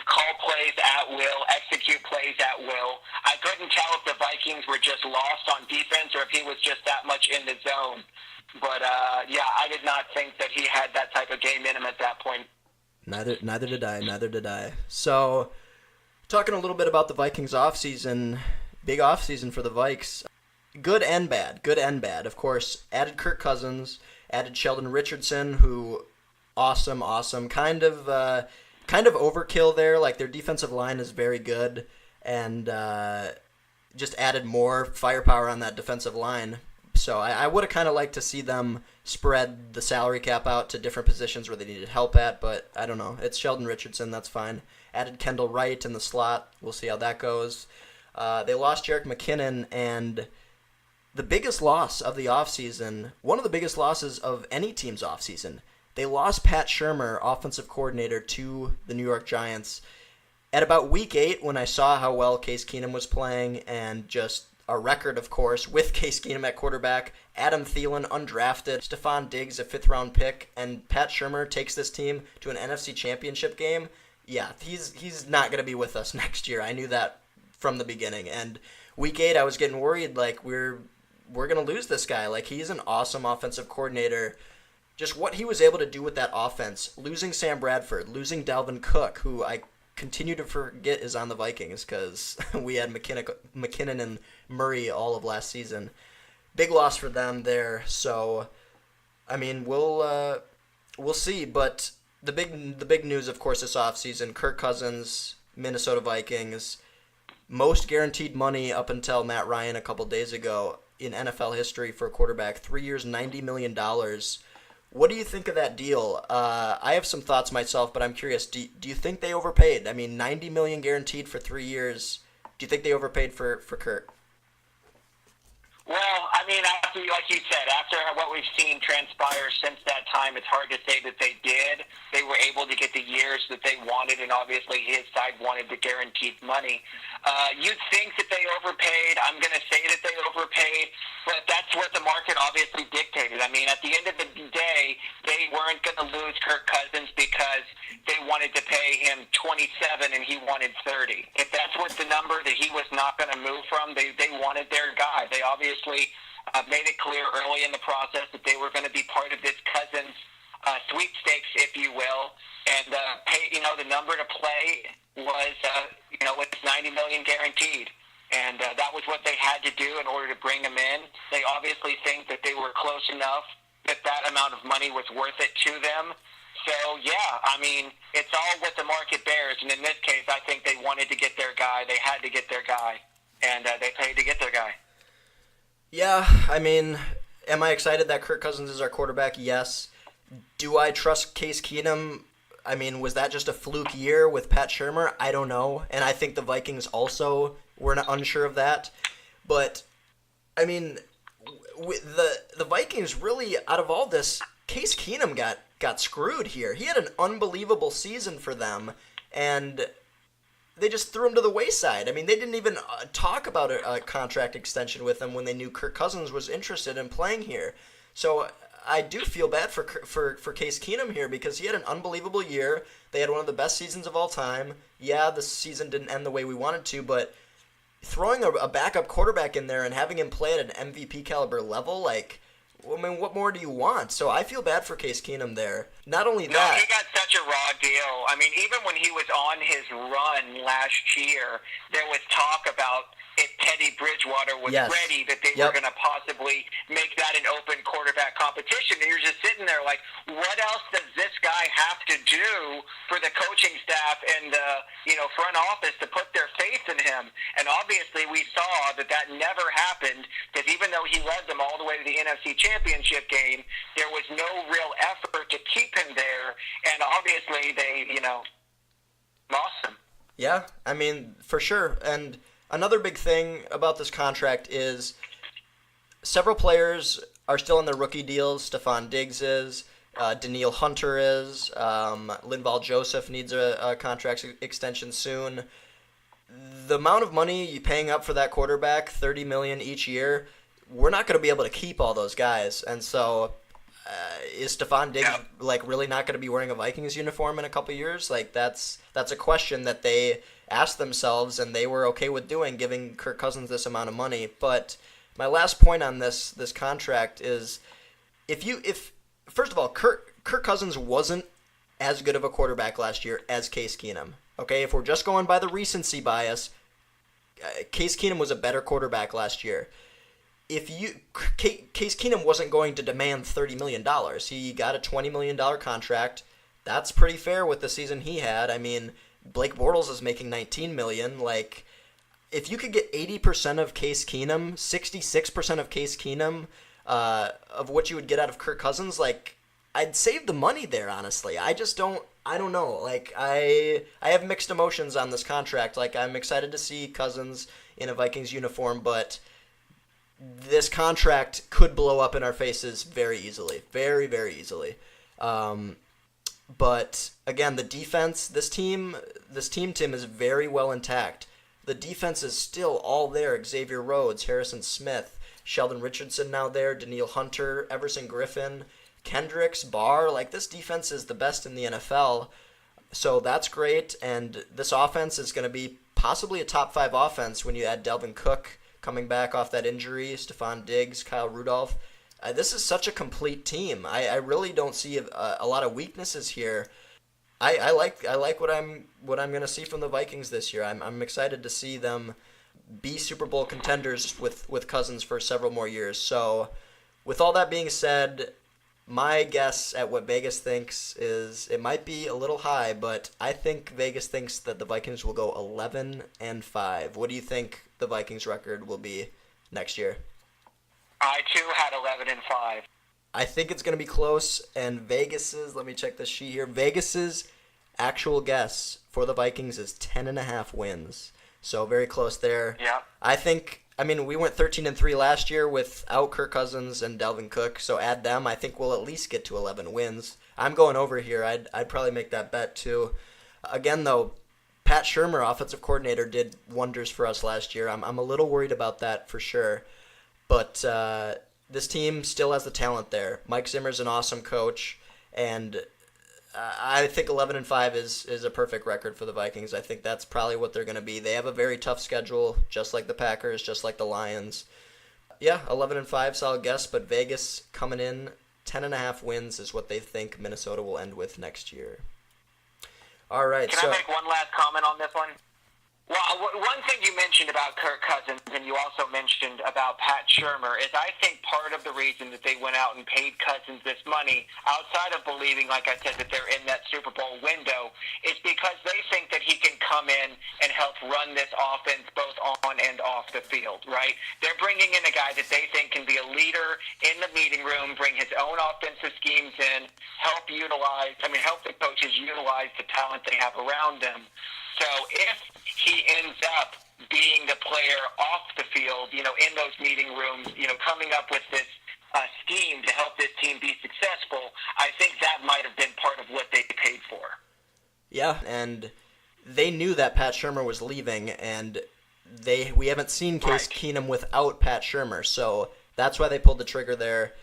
call plays at will, execute plays at will. I couldn't tell if the Vikings were just lost on defense or if he was just that much in the zone. But yeah, I did not think that he had that type of game in him at that point. Neither did I. So, talking a little bit about the Vikings offseason, big offseason for the Vikes. Good and bad. Of course, added Kirk Cousins, added Sheldon Richardson, who awesome. Kind of overkill there. Like, their defensive line is very good, and just added more firepower on that defensive line. So I would have kind of liked to see them spread the salary cap out to different positions where they needed help at, but I don't know. It's Sheldon Richardson, that's fine. Added Kendall Wright in the slot. We'll see how that goes. They lost Jerick McKinnon, and the biggest loss of the offseason, one of the biggest losses of any team's offseason, they lost Pat Shurmur, offensive coordinator, to the New York Giants. At about week 8, when I saw how well Case Keenum was playing, and just a record, of course, with Case Keenum at quarterback, Adam Thielen, undrafted, Stephon Diggs, a 5th-round pick, and Pat Shurmur takes this team to an NFC Championship game. Yeah, he's not going to be with us next year. I knew that from the beginning. And week 8, I was getting worried, like, we're going to lose this guy. Like, he's an awesome offensive coordinator. Just what he was able to do with that offense, losing Sam Bradford, losing Dalvin Cook, who I continue to forget is on the Vikings because we had McKinnon and Murray all of last season. Big loss for them there. So, I mean, we'll see. But the big news, of course, this offseason, Kirk Cousins, Minnesota Vikings, most guaranteed money up until Matt Ryan a couple days ago in NFL history for a quarterback. 3 years, $90 million. What do you think of that deal? I have some thoughts myself, but I'm curious. Do you think they overpaid? I mean, $90 million guaranteed for 3 years. Do you think they overpaid for Kirk? Well, I mean, after, like you said, after what we've seen transpire since that time, it's hard to say that they did. They were able to get the years that they wanted, and obviously his side wanted the guaranteed money. You'd think that they overpaid. I'm going to say that they overpaid, but that's what the market obviously dictated. I mean, at the end of the day, they weren't going to lose Kirk Cousins because they wanted to pay him 27 and he wanted 30. If that's what the number that he was not going to move from, they wanted their guy. They obviously made it clear early in the process that they were going to be part of this Cousins sweepstakes, if you will, and the number to play was with $90 million guaranteed, and that was what they had to do in order to bring him in. They obviously think that they were close enough that amount of money was worth it to them. So yeah, I mean, it's all what the market bears, and in this case, I think they wanted to get their guy. They had to get their guy, and they paid to get their guy. Yeah, I mean, am I excited that Kirk Cousins is our quarterback? Yes. Do I trust Case Keenum? I mean, was that just a fluke year with Pat Shurmur? I don't know. And I think the Vikings also were unsure of that. But, I mean, the Vikings really, out of all this, Case Keenum got screwed here. He had an unbelievable season for them, and they just threw him to the wayside. I mean, they didn't even talk about a contract extension with him when they knew Kirk Cousins was interested in playing here. So I do feel bad for Case Keenum here because he had an unbelievable year. They had one of the best seasons of all time. Yeah, the season didn't end the way we wanted to, but throwing a backup quarterback in there and having him play at an MVP caliber level, like, I mean, what more do you want? So I feel bad for Case Keenum there. Not only that. No, he got such a raw deal. I mean, even when he was on his run last year, there was talk about if Teddy Bridgewater was ready, that they were going to possibly make that an open quarterback competition. And you're just sitting there like, what else does this guy have to do for the coaching staff and the front office to put their faith in him? And obviously we saw that never happened, because even though he led them all the way to the NFC Championship game, there was no real effort to keep him there. And obviously they, lost him. Yeah, I mean, for sure. And another big thing about this contract is several players are still in their rookie deals. Stephon Diggs is, Danielle Hunter is, Linval Joseph needs a contract extension soon. The amount of money you're paying up for that quarterback, $30 million each year, we're not going to be able to keep all those guys. And so is Stephon Diggs really not going to be wearing a Vikings uniform in a couple years? Like that's a question that they asked themselves, and they were okay with doing, giving Kirk Cousins this amount of money. But my last point on this contract is, if first of all, Kirk Cousins wasn't as good of a quarterback last year as Case Keenum. Okay, if we're just going by the recency bias, Case Keenum was a better quarterback last year. Case Keenum wasn't going to demand $30 million. He got a $20 million contract. That's pretty fair with the season he had. I mean, Blake Bortles is making $19 million. Like, if you could get 80% of Case Keenum, 66% of Case Keenum, of what you would get out of Kirk Cousins, like, I'd save the money there, honestly. I don't know. Like, I have mixed emotions on this contract. Like, I'm excited to see Cousins in a Vikings uniform, but this contract could blow up in our faces very easily. Very, very easily. But again, the defense, this team, Tim, is very well intact. The defense is still all there. Xavier Rhodes, Harrison Smith, Sheldon Richardson now there, Danielle Hunter, Everson Griffin, Kendricks, Barr. Like, this defense is the best in the NFL. So that's great. And this offense is going to be possibly a top 5 offense when you add Delvin Cook coming back off that injury, Stephon Diggs, Kyle Rudolph. This is such a complete team. I really don't see a lot of weaknesses here. I like what I'm going to see from the Vikings this year. I'm excited to see them be Super Bowl contenders with Cousins for several more years. So, with all that being said, my guess at what Vegas thinks is it might be a little high, but I think Vegas thinks that the Vikings will go 11-5. What do you think the Vikings record will be next year? I too had 11-5. I think it's going to be close, and Vegas's, let me check the sheet here, Vegas's actual guess for the Vikings is 10.5 wins. So very close there. Yeah. We went 13-3 last year without Kirk Cousins and Dalvin Cook, so add them. I think we'll at least get to 11 wins. I'm going over here. I'd probably make that bet too. Again, though, Pat Shurmur, offensive coordinator, did wonders for us last year. I'm a little worried about that for sure. But this team still has the talent there. Mike Zimmer's an awesome coach, and I think 11-5 is a perfect record for the Vikings. I think that's probably what they're going to be. They have a very tough schedule, just like the Packers, just like the Lions. Yeah, 11-5, solid guess, but Vegas coming in 10.5 wins is what they think Minnesota will end with next year. All right. Can I make one last comment on this one? Well, one thing you mentioned about Kirk Cousins, and you also mentioned about Pat Shurmur, is I think part of the reason that they went out and paid Cousins this money, outside of believing, like I said, that they're in that Super Bowl window, is because they think that he can come in and help run this offense both on and off the field, right? They're bringing in a guy that they think can be a leader in the meeting room, bring his own offensive schemes in, help the coaches utilize the talent they have around them. So if he ends up being the player off the field, in those meeting rooms, coming up with this scheme to help this team be successful, I think that might have been part of what they paid for. Yeah, and they knew that Pat Shurmur was leaving, and we haven't seen Case Keenum without Pat Shurmur, so that's why they pulled the trigger there.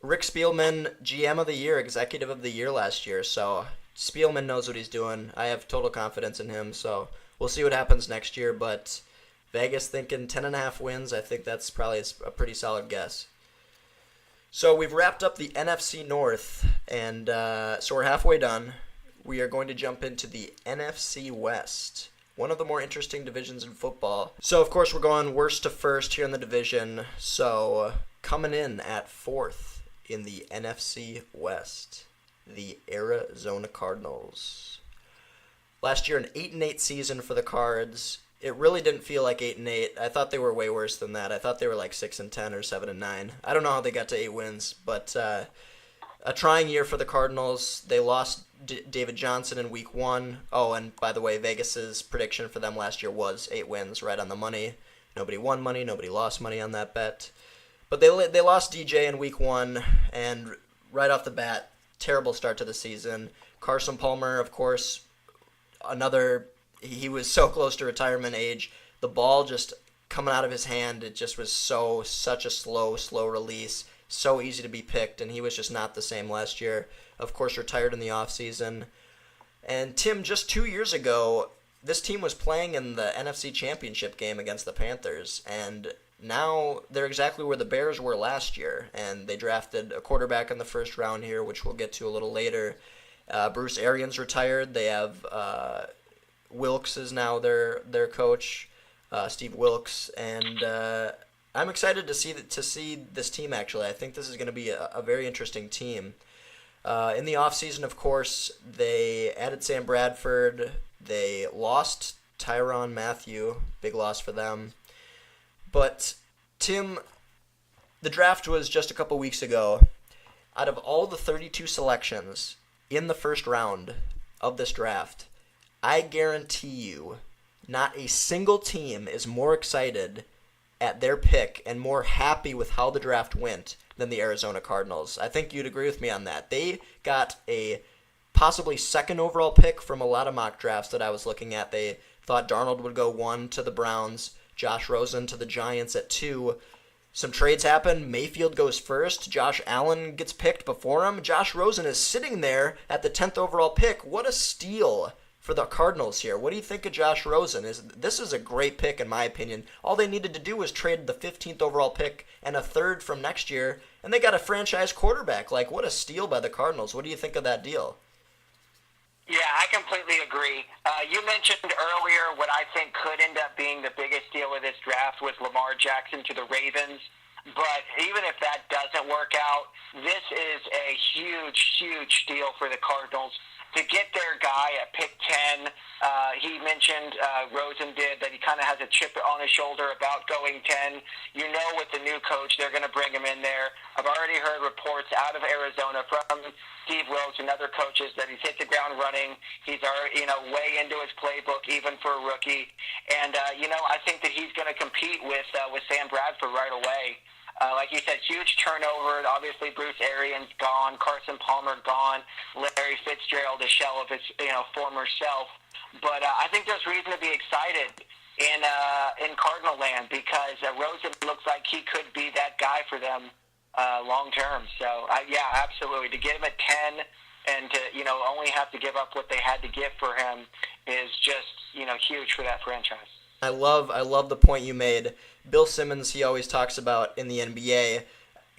Rick Spielman, GM of the year, executive of the year last year, so Spielman knows what he's doing. I have total confidence in him, so we'll see what happens next year, but Vegas thinking 10.5 wins, I think that's probably a pretty solid guess. So we've wrapped up the NFC North, and so we're halfway done. We are going to jump into the NFC West, one of the more interesting divisions in football. So, of course, we're going worst to first here in the division. So, coming in at fourth in the NFC West, the Arizona Cardinals. Last year, an 8-8 season for the Cards. It really didn't feel like 8-8. I thought they were way worse than that. I thought they were like 6-10 or 7-9. I don't know how they got to 8 wins, but a trying year for the Cardinals. They lost David Johnson in Week 1. Oh, and by the way, Vegas's prediction for them last year was 8 wins, right on the money. Nobody won money. Nobody lost money on that bet. But they lost DJ in Week 1, and right off the bat, terrible start to the season. Carson Palmer, of course, he was so close to retirement age. The ball just coming out of his hand, it just was such a slow release. So easy to be picked, and he was just not the same last year. Of course, retired in the offseason. And Tim, just 2 years ago, this team was playing in the NFC Championship game against the Panthers, and now they're exactly where the Bears were last year, and they drafted a quarterback in the first round here, which we'll get to a little later. Bruce Arians retired. They have Wilkes is now their coach, Steve Wilkes, and I'm excited to see this team. Actually, I think this is going to be a very interesting team. In the offseason, of course, they added Sam Bradford. They lost Tyrann Mathieu, big loss for them. But, Tim, the draft was just a couple weeks ago. Out of all the 32 selections in the first round of this draft, I guarantee you not a single team is more excited at their pick and more happy with how the draft went than the Arizona Cardinals. I think you'd agree with me on that. They got a possibly second overall pick from a lot of mock drafts that I was looking at. They thought Darnold would go 1 to the Browns, Josh Rosen to the Giants at 2. Some trades happen. Mayfield goes first. Josh Allen gets picked before him. Josh Rosen is sitting there at the 10th overall pick. What a steal for the Cardinals here. What do you think of Josh Rosen? This is a great pick in my opinion. All they needed to do was trade the 15th overall pick and a third from next year, and they got a franchise quarterback. Like, what a steal by the Cardinals. What do you think of that deal? Yeah, I completely agree. You mentioned earlier what I think could end up being the biggest deal of this draft was Lamar Jackson to the Ravens. But even if that doesn't work out, this is a huge, huge deal for the Cardinals. To get their guy at pick 10, he mentioned, Rosen did, that he kind of has a chip on his shoulder about going 10. You know, with the new coach, they're going to bring him in there. I've already heard reports out of Arizona from Steve Wilkes and other coaches that he's hit the ground running. He's already, way into his playbook, even for a rookie. And, I think that he's going to compete with Sam Bradford right away. Like you said, huge turnover. Obviously, Bruce Arians gone, Carson Palmer gone, Larry Fitzgerald, a shell of his former self. But I think there's reason to be excited in Cardinal land because Rosen looks like he could be that guy for them long term. So yeah, absolutely. To get him at 10 and to only have to give up what they had to give for him is just huge for that franchise. I love the point you made. Bill Simmons, he always talks about in the NBA,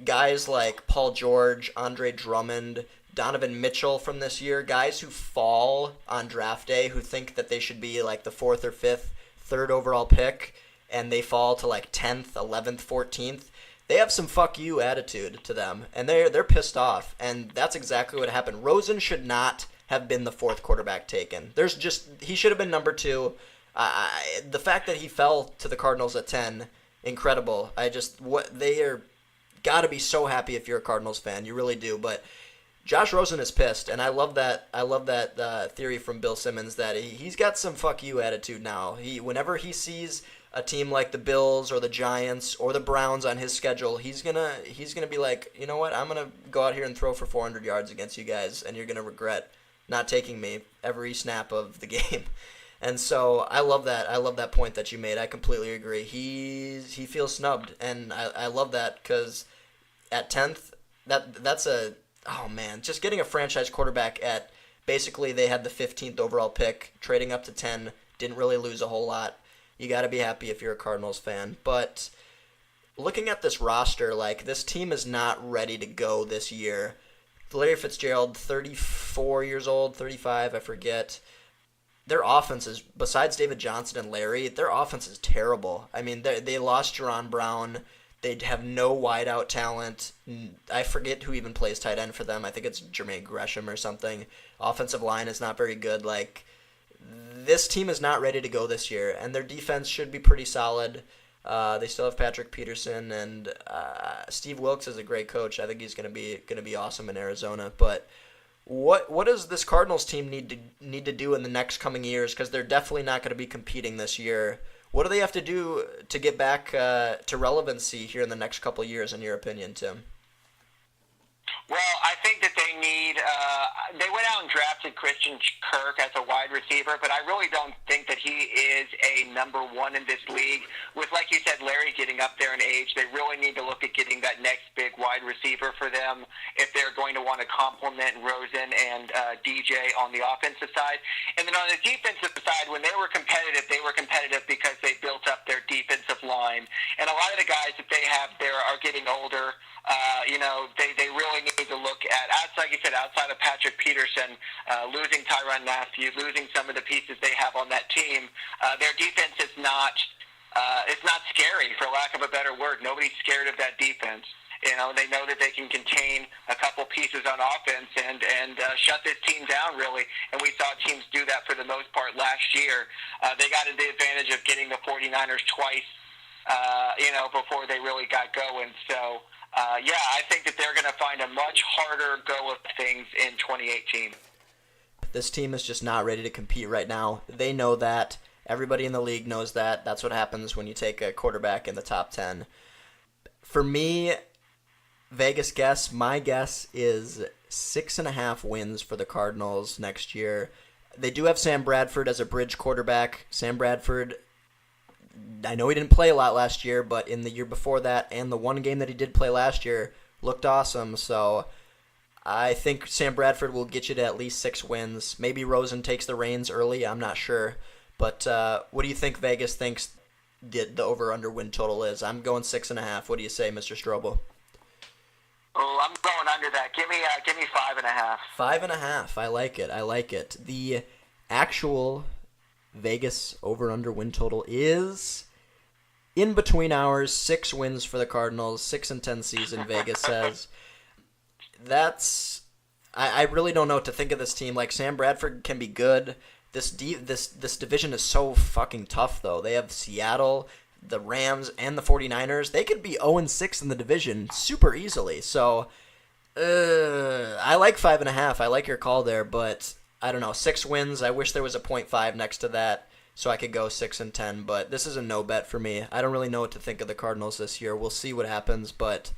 guys like Paul George, Andre Drummond, Donovan Mitchell from this year, guys who fall on draft day, who think that they should be like the 4th or 5th, 3rd overall pick, and they fall to like 10th, 11th, 14th. They have some fuck you attitude to them, and they're pissed off, and that's exactly what happened. Rosen should not have been the 4th quarterback taken. He should have been number 2. The fact that he fell to the Cardinals at 10, incredible. They are got to be so happy if you're a Cardinals fan. You really do. But Josh Rosen is pissed, and I love that theory from Bill Simmons that he's got some fuck you attitude now. Whenever he sees a team like the Bills or the Giants or the Browns on his schedule, he's gonna be like, you know what? I'm gonna go out here and throw for 400 yards against you guys, and you're gonna regret not taking me every snap of the game. And so I love that. I love that point that you made. I completely agree. He feels snubbed, and I love that because at 10th, just getting a franchise quarterback at basically they had the 15th overall pick, trading up to 10, didn't really lose a whole lot. You got to be happy if you're a Cardinals fan. But looking at this roster, like this team is not ready to go this year. Larry Fitzgerald, 34 years old, 35, I forget. Their offense is, besides David Johnson and Larry, their offense is terrible. I mean, they lost Jerron Brown. They have no wideout talent. I forget who even plays tight end for them. I think it's Jermaine Gresham or something. Offensive line is not very good. Like, this team is not ready to go this year, and their defense should be pretty solid. They still have Patrick Peterson, and Steve Wilkes is a great coach. I think he's going to be awesome in Arizona, but What does this Cardinals team need to do in the next coming years? Because they're definitely not going to be competing this year. What do they have to do to get back to relevancy here in the next couple of years, in your opinion, Tim? Well, I think that they need they went out and drafted Christian Kirk as a wide receiver, but I really don't think that he is a number 1 in this league. With, like you said, Larry getting up there in age, they really need to look at getting that next big wide receiver for them if they're going to want to complement Rosen and DJ on the offensive side. And then on the defensive side, when they were competitive because they built up their defensive line. And a lot of the guys that they have there are getting older. They really need to look at, like you said, outside of Patrick Peterson, losing Tyrann Mathieu, losing some of the pieces they have on that team, their defense is not it's not scary, for lack of a better word. Nobody's scared of that defense. They know that they can contain a couple pieces on offense and shut this team down, really. And we saw teams do that for the most part last year. They got the advantage of getting the 49ers twice, before they really got going. So, I think that they're going to find a much harder go of things in 2018. This team is just not ready to compete right now. They know that. Everybody in the league knows that. That's what happens when you take a quarterback in the top 10. For me, my guess is 6.5 wins for the Cardinals next year. They do have Sam Bradford as a bridge quarterback. Sam Bradford, I know he didn't play a lot last year, but in the year before that and the one game that he did play last year looked awesome. So I think Sam Bradford will get you to at least 6 wins. Maybe Rosen takes the reins early. I'm not sure. But what do you think Vegas thinks the over-under win total is? I'm going 6.5. What do you say, Mr. Strobel? Oh, I'm going under that. Give me 5.5. 5.5. I like it. The actual Vegas over-under win total is in between hours, 6 wins for the Cardinals, 6-10 season, Vegas says. That's... I really don't know what to think of this team. Like, Sam Bradford can be good. This division is so fucking tough, though. They have Seattle, the Rams, and the 49ers. They could be 0-6 in the division super easily. So, I like 5.5. I like your call there, but I don't know. 6 wins. I wish there was a 0.5 next to that so I could go 6-10, but this is a no bet for me. I don't really know what to think of the Cardinals this year. We'll see what happens, but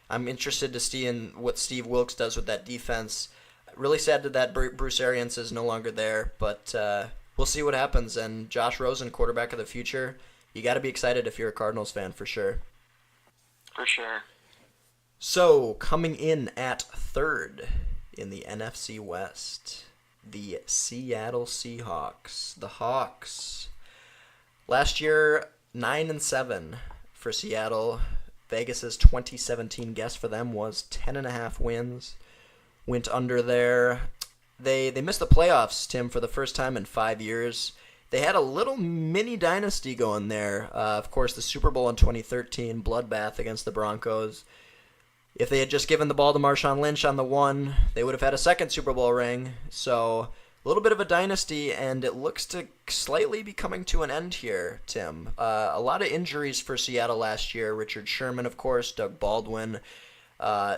I'm interested to see in what Steve Wilkes does with that defense. Really sad that Bruce Arians is no longer there, but we'll see what happens. And Josh Rosen, quarterback of the future, you got to be excited if you're a Cardinals fan for sure. For sure. So, coming in at third in the NFC West, the Seattle Seahawks. The Hawks. Last year, 9-7 for Seattle. Vegas's 2017 guess for them was 10.5 wins. Went under there. They missed the playoffs, Tim, for the first time in 5 years. They had a little mini dynasty going there. Of course, the Super Bowl in 2013, bloodbath against the Broncos. If they had just given the ball to Marshawn Lynch on the 1, they would have had a second Super Bowl ring. So, a little bit of a dynasty, and it looks to slightly be coming to an end here, Tim. A lot of injuries for Seattle last year. Richard Sherman, of course, Doug Baldwin.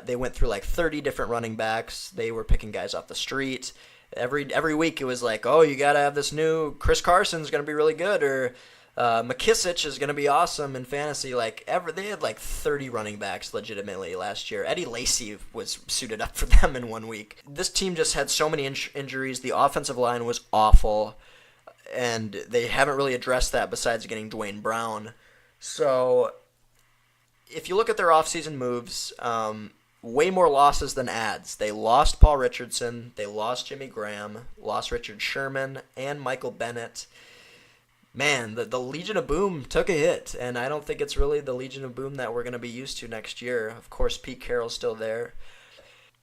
They went through like 30 different running backs. They were picking guys off the street. Every week it was like, oh, you got to have this new Chris Carson's going to be really good, or McKissick is going to be awesome in fantasy. They had like 30 running backs legitimately last year. Eddie Lacy was suited up for them in 1 week. This team just had so many injuries. The offensive line was awful, and they haven't really addressed that besides getting Dwayne Brown. So if you look at their offseason moves, way more losses than adds. They lost Paul Richardson, they lost Jimmy Graham, lost Richard Sherman, and Michael Bennett. Man, the Legion of Boom took a hit, and I don't think it's really the Legion of Boom that we're going to be used to next year. Of course, Pete Carroll's still there.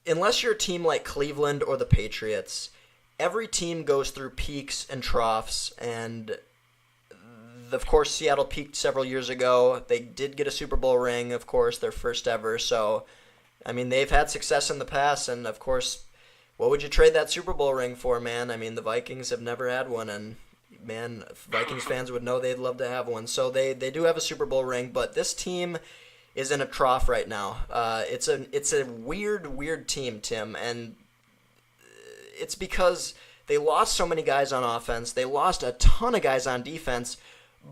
Unless you're a team like Cleveland or the Patriots, every team goes through peaks and troughs, and of course, Seattle peaked several years ago. They did get a Super Bowl ring, of course, their first ever. So, I mean, they've had success in the past, and of course, what would you trade that Super Bowl ring for, man? I mean, the Vikings have never had one, and man, Vikings fans would know they'd love to have one. So they do have a Super Bowl ring, but this team is in a trough right now. It's a weird team, Tim, and it's because they lost so many guys on offense. They lost a ton of guys on defense,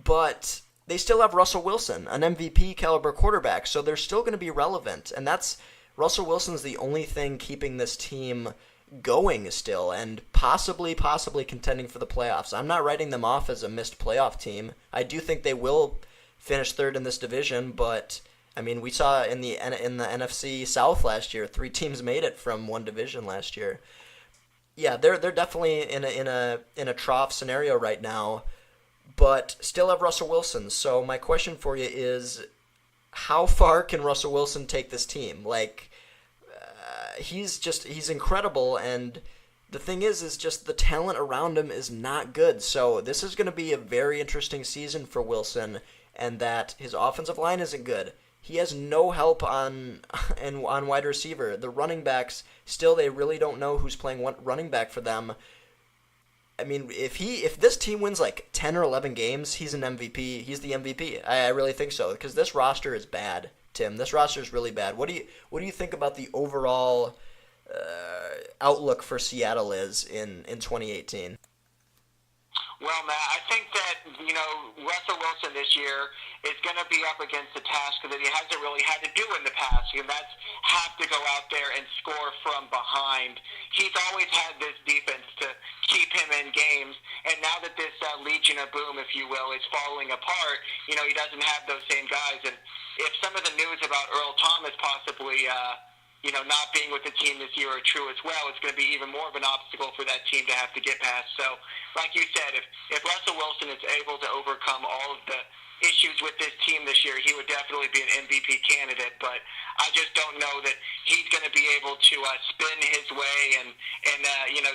but they still have Russell Wilson, an MVP caliber quarterback, so they're still going to be relevant. And that's Russell Wilson's the only thing keeping this team going still, and possibly contending for the playoffs. I'm not writing them off as a missed playoff team. I do think they will finish third in this division, but I mean, we saw in the NFC South last year, 3 teams made it from one division last year. Yeah, they're definitely in a trough scenario right now, but still have Russell Wilson. So my question for you is, how far can Russell Wilson take this team? Like, he's incredible, and the thing is just the talent around him is not good. So this is going to be a very interesting season for Wilson, and that his offensive line isn't good. He has no help on wide receiver. The running backs, still, they really don't know who's playing running back for them. I mean, if this team wins like 10 or 11 games, he's an MVP. He's the MVP. I really think so, because this roster is bad, Tim. This roster is really bad. What do you think about the overall outlook for Seattle is in 2018? Well, Matt, I think that, Russell Wilson this year is going to be up against a task that he hasn't really had to do in the past, and that's have to go out there and score from behind. He's always had this defense to keep him in games, and now that this Legion of Boom, if you will, is falling apart, he doesn't have those same guys. And if some of the news about Earl Thomas possibly not being with the team this year are true as well, it's going to be even more of an obstacle for that team to have to get past. So, like you said, if Russell Wilson is able to overcome all of the issues with this team this year, he would definitely be an MVP candidate. But I just don't know that he's going to be able to spin his way and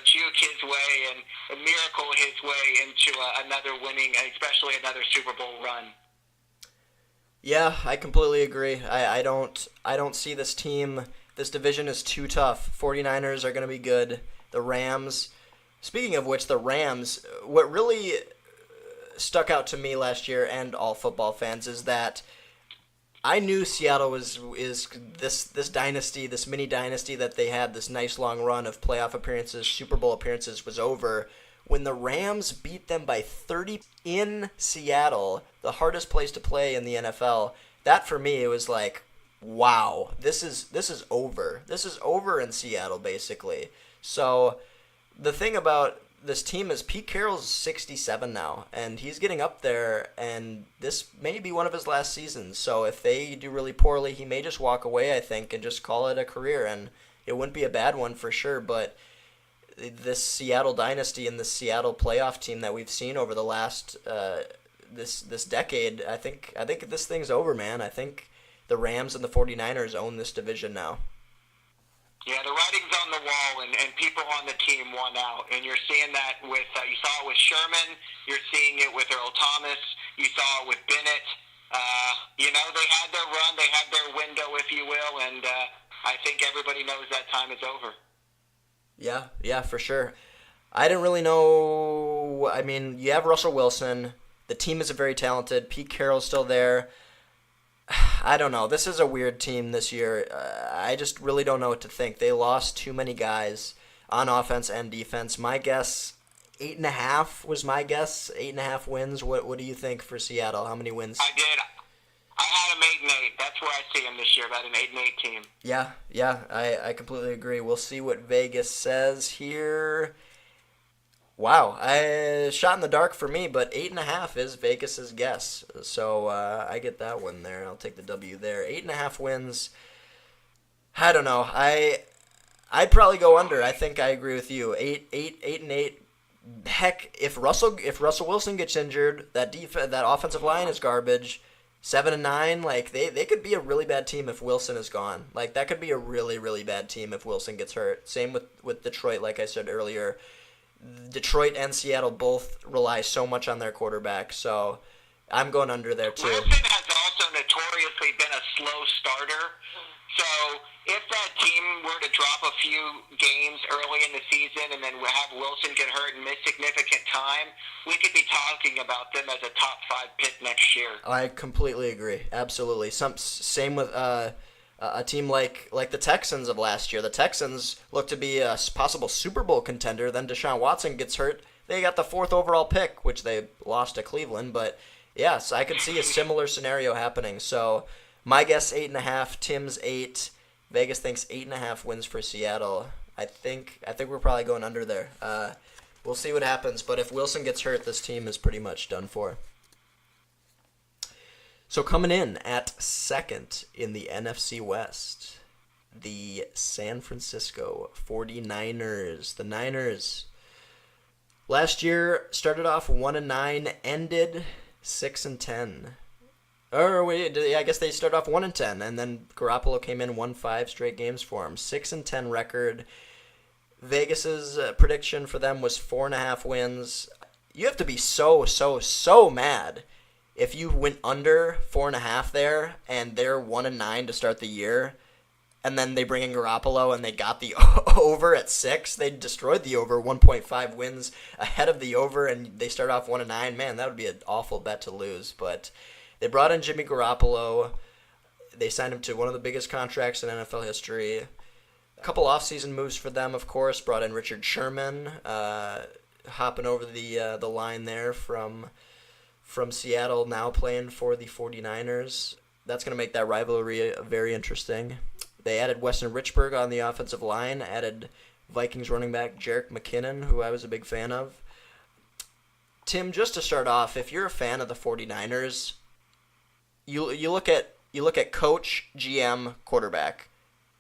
juke his way and miracle his way into another winning, and especially another Super Bowl run. Yeah, I completely agree. I don't see this team. This division is too tough. 49ers are going to be good. The Rams. Speaking of which, the Rams, what really stuck out to me last year and all football fans is that I knew Seattle is this dynasty, this mini dynasty that they had, this nice long run of playoff appearances, Super Bowl appearances was over when the Rams beat them by 30 in Seattle, the hardest place to play in the NFL. That for me, it was like, wow, this is over. This is over in Seattle basically. So the thing about this team is Pete Carroll's 67 now, and he's getting up there, and this may be one of his last seasons. So if they do really poorly, he may just walk away, I think, and just call it a career, and it wouldn't be a bad one for sure. But this Seattle dynasty and this Seattle playoff team that we've seen over the last this decade, I think this thing's over, man. I think the Rams and the 49ers own this division now. Yeah, the writing's on the wall, and people on the team won out. And you're seeing that with, you saw it with Sherman, you're seeing it with Earl Thomas, you saw it with Bennett. They had their run, they had their window, if you will, and I think everybody knows that time is over. Yeah, for sure. I didn't really know. I mean, you have Russell Wilson. The team is very talented. Pete Carroll's still there. I don't know. This is a weird team this year. I just really don't know what to think. They lost too many guys on offense and defense. My guess, 8.5 was my guess. 8.5 wins. What do you think for Seattle? How many wins? I did. I had them 8-8. That's where I see them this year, about an 8-8 team. Yeah. I completely agree. We'll see what Vegas says here. Wow, I shot in the dark for me, but 8.5 is Vegas's guess. So I get that one there. I'll take the W there. 8.5 wins. I don't know. I'd probably go under. I think I agree with you. 8-8. Heck, if Russell Wilson gets injured, that offensive line is garbage. 7-9, like they could be a really bad team if Wilson is gone. Like that could be a really, really bad team if Wilson gets hurt. Same with Detroit, like I said earlier. Detroit and Seattle both rely so much on their quarterback, so I'm going under there too. Wilson has also notoriously been a slow starter, so if that team were to drop a few games early in the season and then have Wilson get hurt and miss significant time, we could be talking about them as a top 5 pick next year. I completely agree. Absolutely. Same with a team like the Texans of last year. The Texans look to be a possible Super Bowl contender. Then Deshaun Watson gets hurt. They got the 4th overall pick, which they lost to Cleveland. But yes, I could see a similar scenario happening. So my guess 8.5. Tim's 8. Vegas thinks 8.5 wins for Seattle. I think we're probably going under there. We'll see what happens. But if Wilson gets hurt, this team is pretty much done for. So coming in at second in the NFC West, the San Francisco 49ers. The Niners last year started off 1-9, ended 6-10. Or wait, I guess they started off 1-10, and then Garoppolo came in, won 5 straight games for him. 6-10 record. Vegas's prediction for them was 4.5 wins. You have to be so mad if you went under 4.5 there, and they're 1-9 to start the year, and then they bring in Garoppolo and they got the over at 6. They destroyed the over, 1.5 wins ahead of the over, and they start off 1-9. Man, that would be an awful bet to lose. But they brought in Jimmy Garoppolo. They signed him to one of the biggest contracts in NFL history. A couple offseason moves for them, of course. Brought in Richard Sherman, hopping over the line there from Seattle, now playing for the 49ers. That's going to make that rivalry very interesting. They added Weston Richburg on the offensive line, added Vikings running back Jerick McKinnon, who I was a big fan of. Tim, just to start off, if you're a fan of the 49ers, you look at coach, GM, quarterback,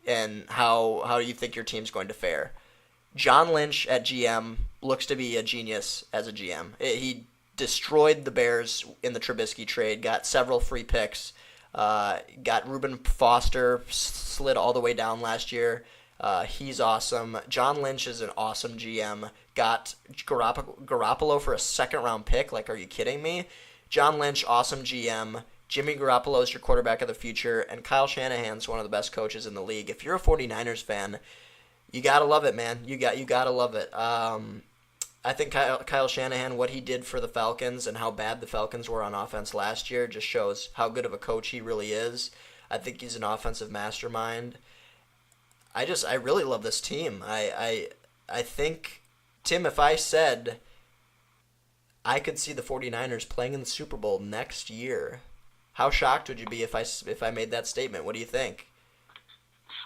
and how you think your team's going to fare. John Lynch at GM looks to be a genius as a GM. He destroyed the Bears in the Trubisky trade, got several free picks, got Reuben Foster, slid all the way down last year. He's awesome. John Lynch is an awesome GM. Got Garoppolo for a second-round pick. Like, are you kidding me? John Lynch, awesome GM. Jimmy Garoppolo is your quarterback of the future, and Kyle Shanahan's one of the best coaches in the league. If you're a 49ers fan, you gotta love it, man. You gotta love it. I think Kyle Shanahan, what he did for the Falcons and how bad the Falcons were on offense last year, just shows how good of a coach he really is. I think he's an offensive mastermind. I really love this team. I think, Tim, if I said I could see the 49ers playing in the Super Bowl next year, how shocked would you be if I made that statement? What do you think?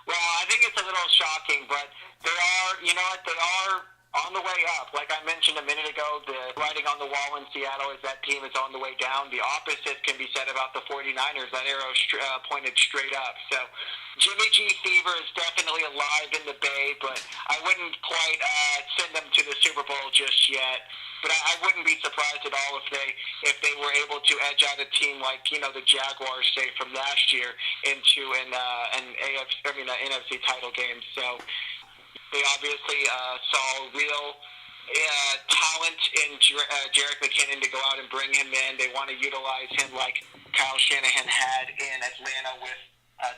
Well, I think it's a little shocking, but they are on the way up. Like I mentioned a minute ago, the writing on the wall in Seattle is that team is on the way down. The opposite can be said about the 49ers. That arrow pointed straight up. So Jimmy G fever is definitely alive in the Bay, but I wouldn't quite send them to the Super Bowl just yet. But I wouldn't be surprised at all if they were able to edge out a team like the Jaguars, say, from last year into an NFC title game. So they obviously saw real talent in Jerick McKinnon to go out and bring him in. They want to utilize him like Kyle Shanahan had in Atlanta with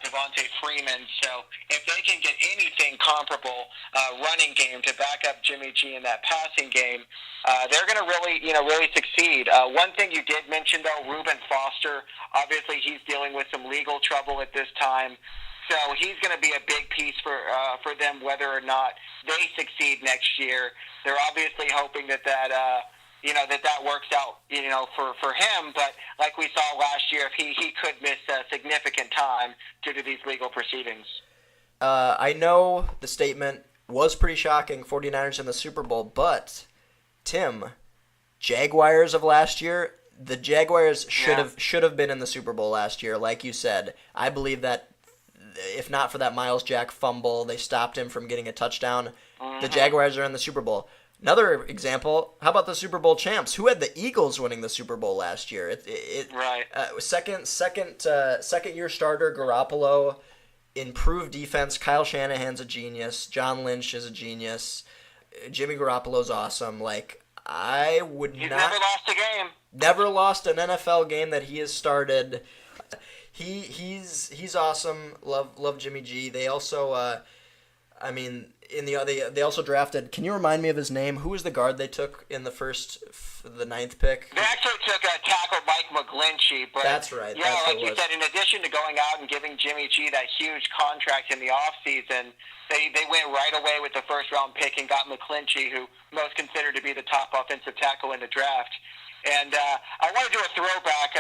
Devontae Freeman. So if they can get anything comparable running game to back up Jimmy G in that passing game, they're going to really succeed. One thing you did mention, though, Reuben Foster, obviously he's dealing with some legal trouble at this time. So he's going to be a big piece for them, whether or not they succeed next year. They're obviously hoping that works out, for him. But like we saw last year, he could miss significant time due to these legal proceedings. I know the statement was pretty shocking, 49ers in the Super Bowl, but Tim, Jaguars of last year, the Jaguars should have been in the Super Bowl last year, like you said. I believe that if not for that Miles Jack fumble, they stopped him from getting a touchdown. Mm-hmm. The Jaguars are in the Super Bowl. Another example, how about the Super Bowl champs? Who had the Eagles winning the Super Bowl last year? Right. Second year starter Garoppolo, improved defense. Kyle Shanahan's a genius. John Lynch is a genius. Jimmy Garoppolo's awesome. Like, I would He's not. Never lost a game. Never lost an NFL game that he has started. He's awesome. Love Jimmy G. They also, they also drafted. Can you remind me of his name? Who was the guard they took in the ninth pick? They actually took a tackle, Mike McGlinchey. But that's right. Yeah, like you said, in addition to going out and giving Jimmy G that huge contract in the offseason, they went right away with the first-round pick and got McGlinchey, who most considered to be the top offensive tackle in the draft. And I want to do a throwback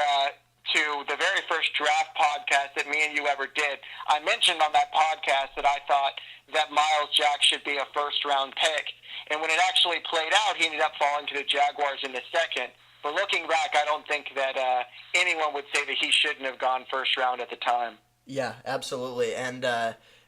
to the very first draft podcast that me and you ever did. I mentioned on that podcast that I thought that Miles Jack should be a first-round pick. And when it actually played out, he ended up falling to the Jaguars in the second. But looking back, I don't think that anyone would say that he shouldn't have gone first round at the time. Yeah, absolutely. And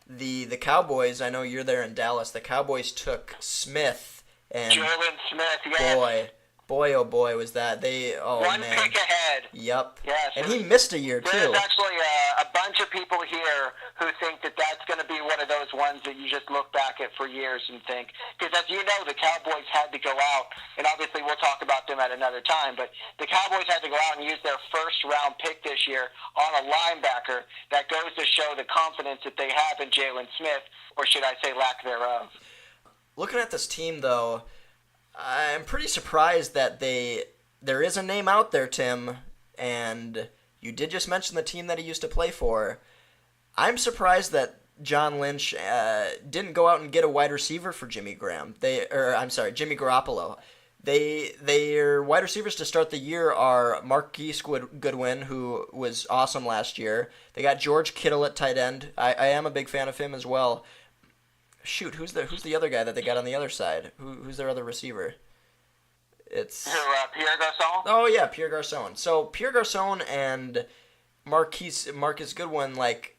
the Cowboys, I know you're there in Dallas, the Cowboys took Smith. And Jalen Smith, yes. Boy, oh boy, was that. One pick ahead. Yep. Yes. And he missed a year, too. There's actually a bunch of people here who think that that's going to be one of those ones that you just look back at for years and think. Because as you know, the Cowboys had to go out, and obviously we'll talk about them at another time, but the Cowboys had to go out and use their first-round pick this year on a linebacker. That goes to show the confidence that they have in Jalen Smith, or should I say lack thereof. Looking at this team, though, I'm pretty surprised that there is a name out there, Tim, and you did just mention the team that he used to play for. I'm surprised that John Lynch didn't go out and get a wide receiver for Jimmy Garoppolo. Their wide receivers to start the year are Marquise Goodwin, who was awesome last year. They got George Kittle at tight end. I am a big fan of him as well. Shoot, who's the other guy that they got on the other side? Who's their other receiver? It's Pierre Garçon? Oh yeah, Pierre Garçon. So Pierre Garçon and Marcus Goodwin, like,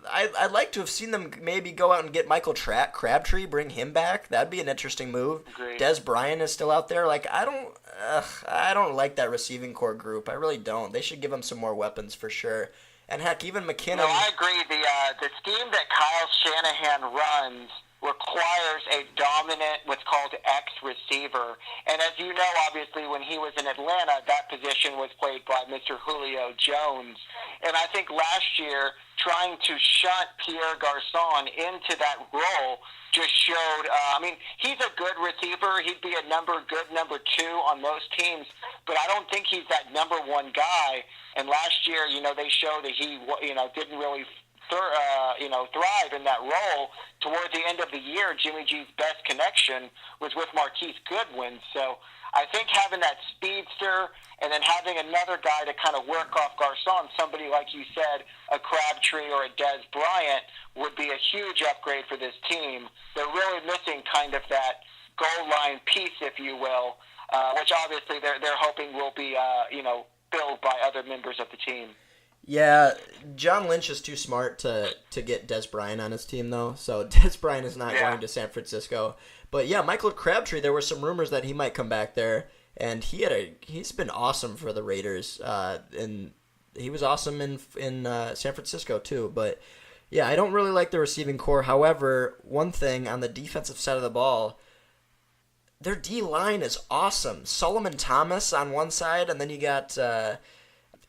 I'd like to have seen them maybe go out and get Michael Crabtree, bring him back. That'd be an interesting move. Agreed. Des Bryant is still out there. Like, I don't like that receiving core group. I really don't. They should give them some more weapons for sure. And heck, even McKinnon. No, I agree. The scheme that Kyle Shanahan runs requires a dominant, what's called X receiver. And as you know, obviously, when he was in Atlanta, that position was played by Mr. Julio Jones. And I think last year, trying to shunt Pierre Garçon into that role just showed, he's a good receiver. He'd be a good number 2 on most teams, but I don't think he's that number 1 guy. And last year, they showed that he, didn't really thrive in that role. Toward the end of the year, Jimmy G's best connection was with Marquise Goodwin. So I think having that speedster and then having another guy to kind of work off Garçon, somebody like you said, a Crabtree or a Dez Bryant, would be a huge upgrade for this team. They're really missing kind of that goal line piece, if you will, which obviously they're hoping will be filled by other members of the team. Yeah, John Lynch is too smart to get Dez Bryant on his team, though. So Dez Bryant is not going to San Francisco. But yeah, Michael Crabtree, there were some rumors that he might come back there, and he's been awesome for the Raiders, and he was awesome in San Francisco too. But yeah, I don't really like the receiving core. However, one thing on the defensive side of the ball, their D line is awesome. Solomon Thomas on one side, and then you got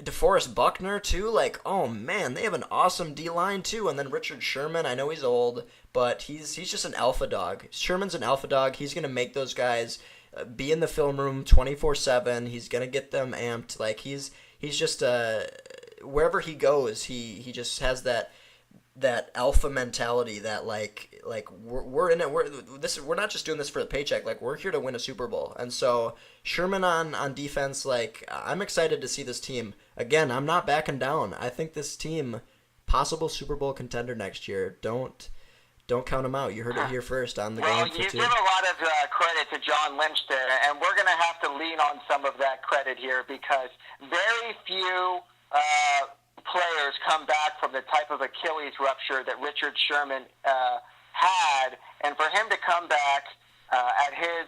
DeForest Buckner too. Like, oh man, they have an awesome D line too. And then Richard Sherman, I know he's old, but he's just an alpha dog. Sherman's an alpha dog. He's gonna make those guys be in the film room 24/7. He's gonna get them amped. Like he's just wherever he goes, he just has that alpha mentality that like we're in it. We're not just doing this for the paycheck. Like we're here to win a Super Bowl. And so Sherman on defense, like I'm excited to see this team. Again, I'm not backing down. I think this team, possible Super Bowl contender next year. Don't count them out. You heard it here first on the Well, game for you 2. give a lot of credit to John Lynch there, and we're going to have to lean on some of that credit here because very few players come back from the type of Achilles rupture that Richard Sherman had, and for him to come back at his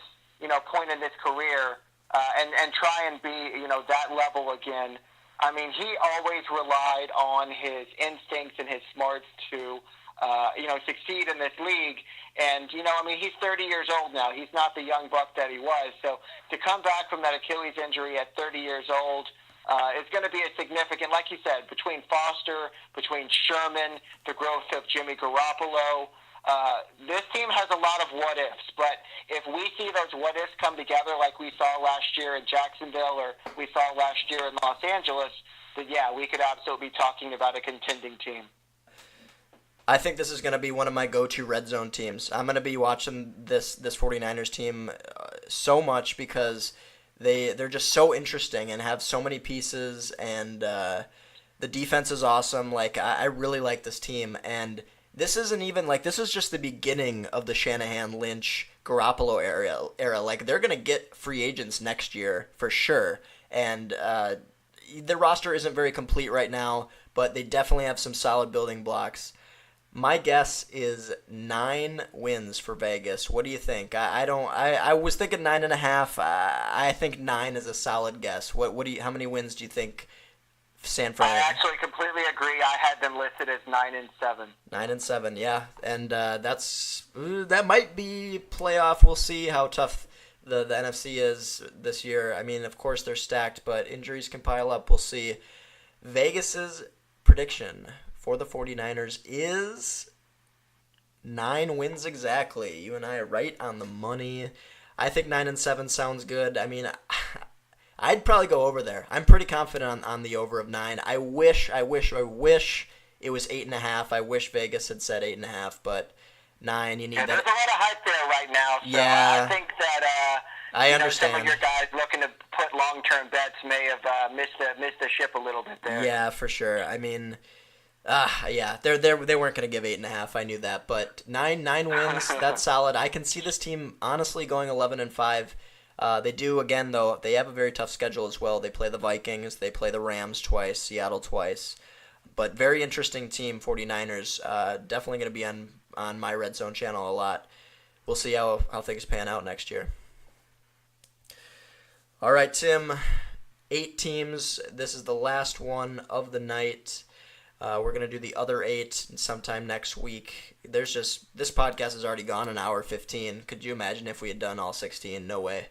point in his career and try and be that level again. I mean, he always relied on his instincts and his smarts to succeed in this league. And he's 30 years old now. He's not the young buck that he was. So to come back from that Achilles injury at 30 years old. It's going to be a significant, like you said, between Foster, between Sherman, the growth of Jimmy Garoppolo. This team has a lot of what-ifs, but if we see those what-ifs come together like we saw last year in Jacksonville or we saw last year in Los Angeles, then yeah, we could absolutely be talking about a contending team. I think this is going to be one of my go-to red zone teams. I'm going to be watching this 49ers team so much because they're just so interesting and have so many pieces, and the defense is awesome. Like I really like this team, and this isn't even like this is just the beginning of the Shanahan, Lynch, Garoppolo era. Like they're gonna get free agents next year for sure, and the roster isn't very complete right now, but they definitely have some solid building blocks. My guess is 9 wins for Vegas. What do you think? I was thinking 9.5. I think 9 is a solid guess. How many wins do you think San Fran? I actually completely agree. I had them listed as 9-7. 9-7, yeah, and that might be playoff. We'll see how tough the NFC is this year. I mean, of course they're stacked, but injuries can pile up. We'll see. Vegas's prediction for the 49ers is 9 wins exactly. You and I are right on the money. I think 9-7 sounds good. I mean, I'd probably go over there. I'm pretty confident on the over of 9. I wish it was 8.5. I wish Vegas had said 8.5, but 9, you need that. There's a lot of hype there right now, so yeah. I think that I understand. Some of your guys looking to put long-term bets may have missed the ship a little bit there. Yeah, for sure. I mean, yeah, they weren't going to give 8.5. I knew that, but 9 wins, that's solid. I can see this team honestly going 11-5. They do, again, though, they have a very tough schedule as well. They play the Vikings, they play the Rams twice, Seattle twice. But very interesting team, 49ers. Definitely going to be on my Red Zone channel a lot. We'll see how things pan out next year. All right, Tim, 8 teams. This is the last one of the night. We're going to do the other 8 sometime next week. This podcast has already gone an hour 15. Could you imagine if we had done all 16? No way.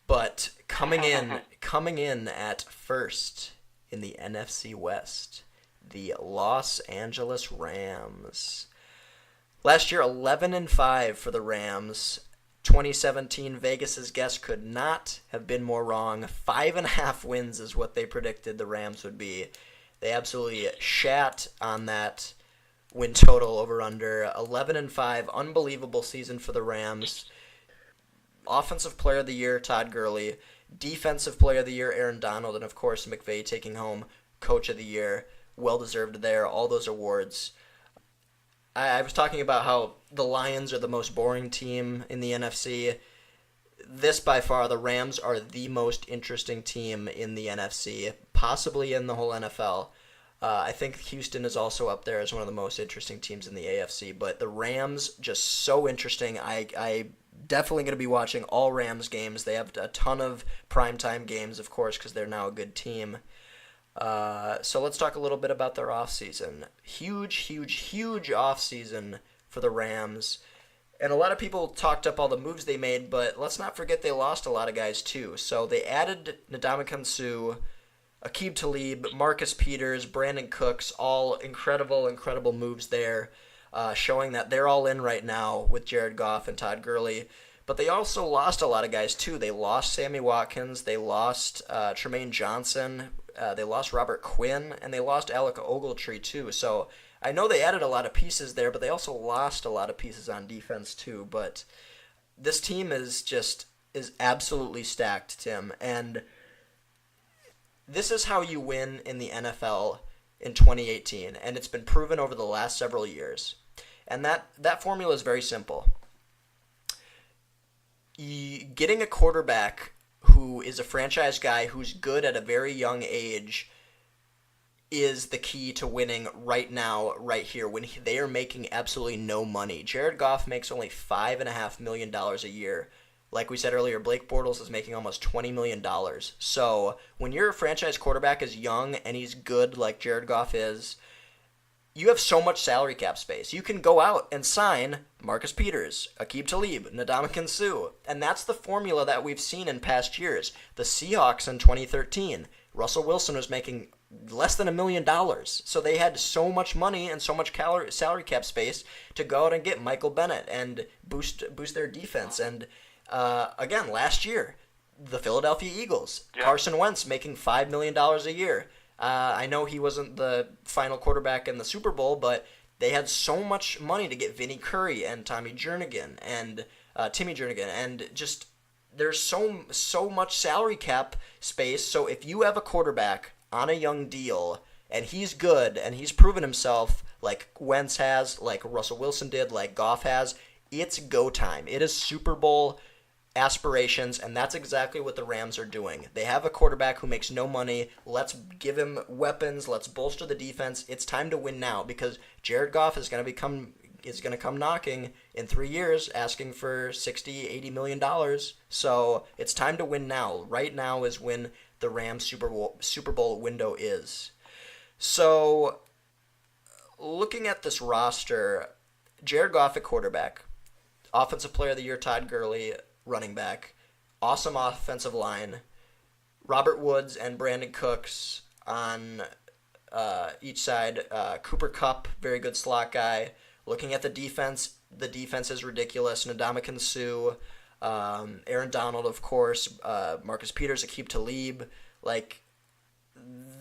But coming in at first in the NFC West, the Los Angeles Rams. Last year, 11-5 for the Rams. 2017, Vegas's guess could not have been more wrong. 5.5 wins is what they predicted the Rams would be. They absolutely shat on that win total over-under. 11-5, unbelievable season for the Rams. Offensive Player of the Year, Todd Gurley. Defensive Player of the Year, Aaron Donald. And, of course, McVay taking home Coach of the Year. Well-deserved there, all those awards. I was talking about how the Lions are the most boring team in the NFC. This, by far, the Rams are the most interesting team in the NFC, possibly in the whole NFL. I think Houston is also up there as one of the most interesting teams in the AFC, but the Rams, just so interesting. I definitely going to be watching all Rams games. They have a ton of primetime games, of course, because they're now a good team. So let's talk a little bit about their offseason. Huge offseason for the Rams. And a lot of people talked up all the moves they made, but let's not forget they lost a lot of guys too. So they added Ndamukong Suh, Aqib Talib, Marcus Peters, Brandon Cooks, all incredible moves there, showing that they're all in right now with Jared Goff and Todd Gurley. But they also lost a lot of guys too. They lost Sammy Watkins, they lost Tremaine Johnson, they lost Robert Quinn, and they lost Alec Ogletree too. So I know they added a lot of pieces there, but they also lost a lot of pieces on defense too. But this team is absolutely stacked, Tim. And this is how you win in the NFL in 2018, and it's been proven over the last several years. And that formula is very simple. Getting a quarterback who is a franchise guy who's good at a very young age is the key to winning right now, right here, when they are making absolutely no money. Jared Goff makes only $5.5 million a year. Like we said earlier, Blake Bortles is making almost $20 million. So when your franchise quarterback is young and he's good like Jared Goff is, you have so much salary cap space. You can go out and sign Marcus Peters, Aqib Talib, Ndamukong Suh. And that's the formula that we've seen in past years. The Seahawks in 2013, Russell Wilson was making less than $1 million. So they had so much money and so much salary cap space to go out and get Michael Bennett and boost their defense. And again, last year, the Philadelphia Eagles, Carson Wentz making $5 million a year. I know he wasn't the final quarterback in the Super Bowl, but they had so much money to get Vinny Curry and Timmy Jernigan, and just there's so much salary cap space. So if you have a quarterback on a young deal and he's good and he's proven himself like Wentz has, like Russell Wilson did, like Goff has, it's go time. It is Super Bowl aspirations, and that's exactly what the Rams are doing. They have a quarterback who makes no money. Let's give him weapons. Let's bolster the defense. It's time to win now, because Jared Goff is going to come knocking in 3 years asking for $60-80 million. So it's time to win now. Right now is when the Rams Super Bowl window is. So looking at this roster, Jared Goff at quarterback, Offensive Player of the Year Todd Gurley running back, awesome offensive line, Robert Woods and Brandon Cooks on each side, Cooper Kupp, very good slot guy. Looking at the defense is ridiculous. Ndamukong Suh, Aaron Donald, of course, Marcus Peters, Aqib Talib. Like,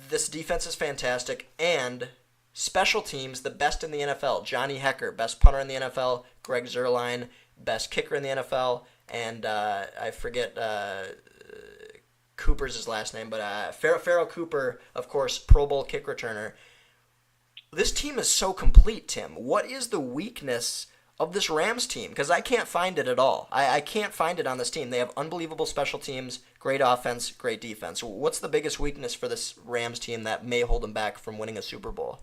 this defense is fantastic, and special teams, the best in the NFL. Johnny Hekker, best punter in the NFL. Greg Zuerlein, best kicker in the NFL. And I forget Cooper's his last name, but Farrell Cooper, of course, Pro Bowl kick returner. This team is so complete, Tim. What is the weakness of this Rams team? Because I can't find it at all. I can't find it on this team. They have unbelievable special teams, great offense, great defense. What's the biggest weakness for this Rams team that may hold them back from winning a Super Bowl?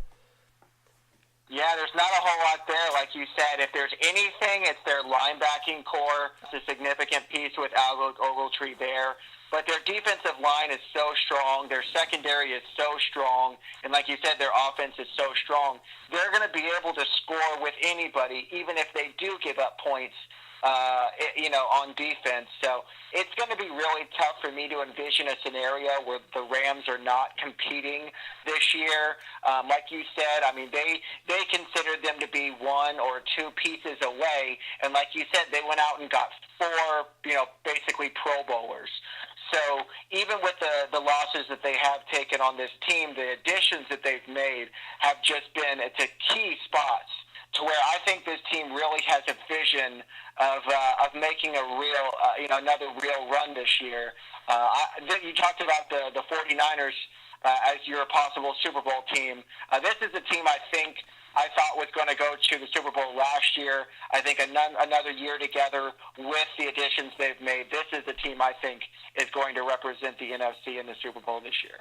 Yeah, there's not a whole lot there. Like you said, if there's anything, it's their linebacking core. It's a significant piece with Ogletree there. but their defensive line is so strong, their secondary is so strong, and like you said, their offense is so strong. They're going to be able to score with anybody, even if they do give up points, on defense. So it's going to be really tough for me to envision a scenario where the Rams are not competing this year. Like you said, I mean, they considered them to be one or two pieces away, and like you said, they went out and got four, basically Pro Bowlers. So even with the losses that they have taken on this team, the additions that they've made have just been to key spots to where I think this team really has a vision of making a real, another real run this year. You talked about the 49ers as your possible Super Bowl team. This is a team I thought was going to go to the Super Bowl last year. I think another year together with the additions they've made, this is the team I think is going to represent the NFC in the Super Bowl this year.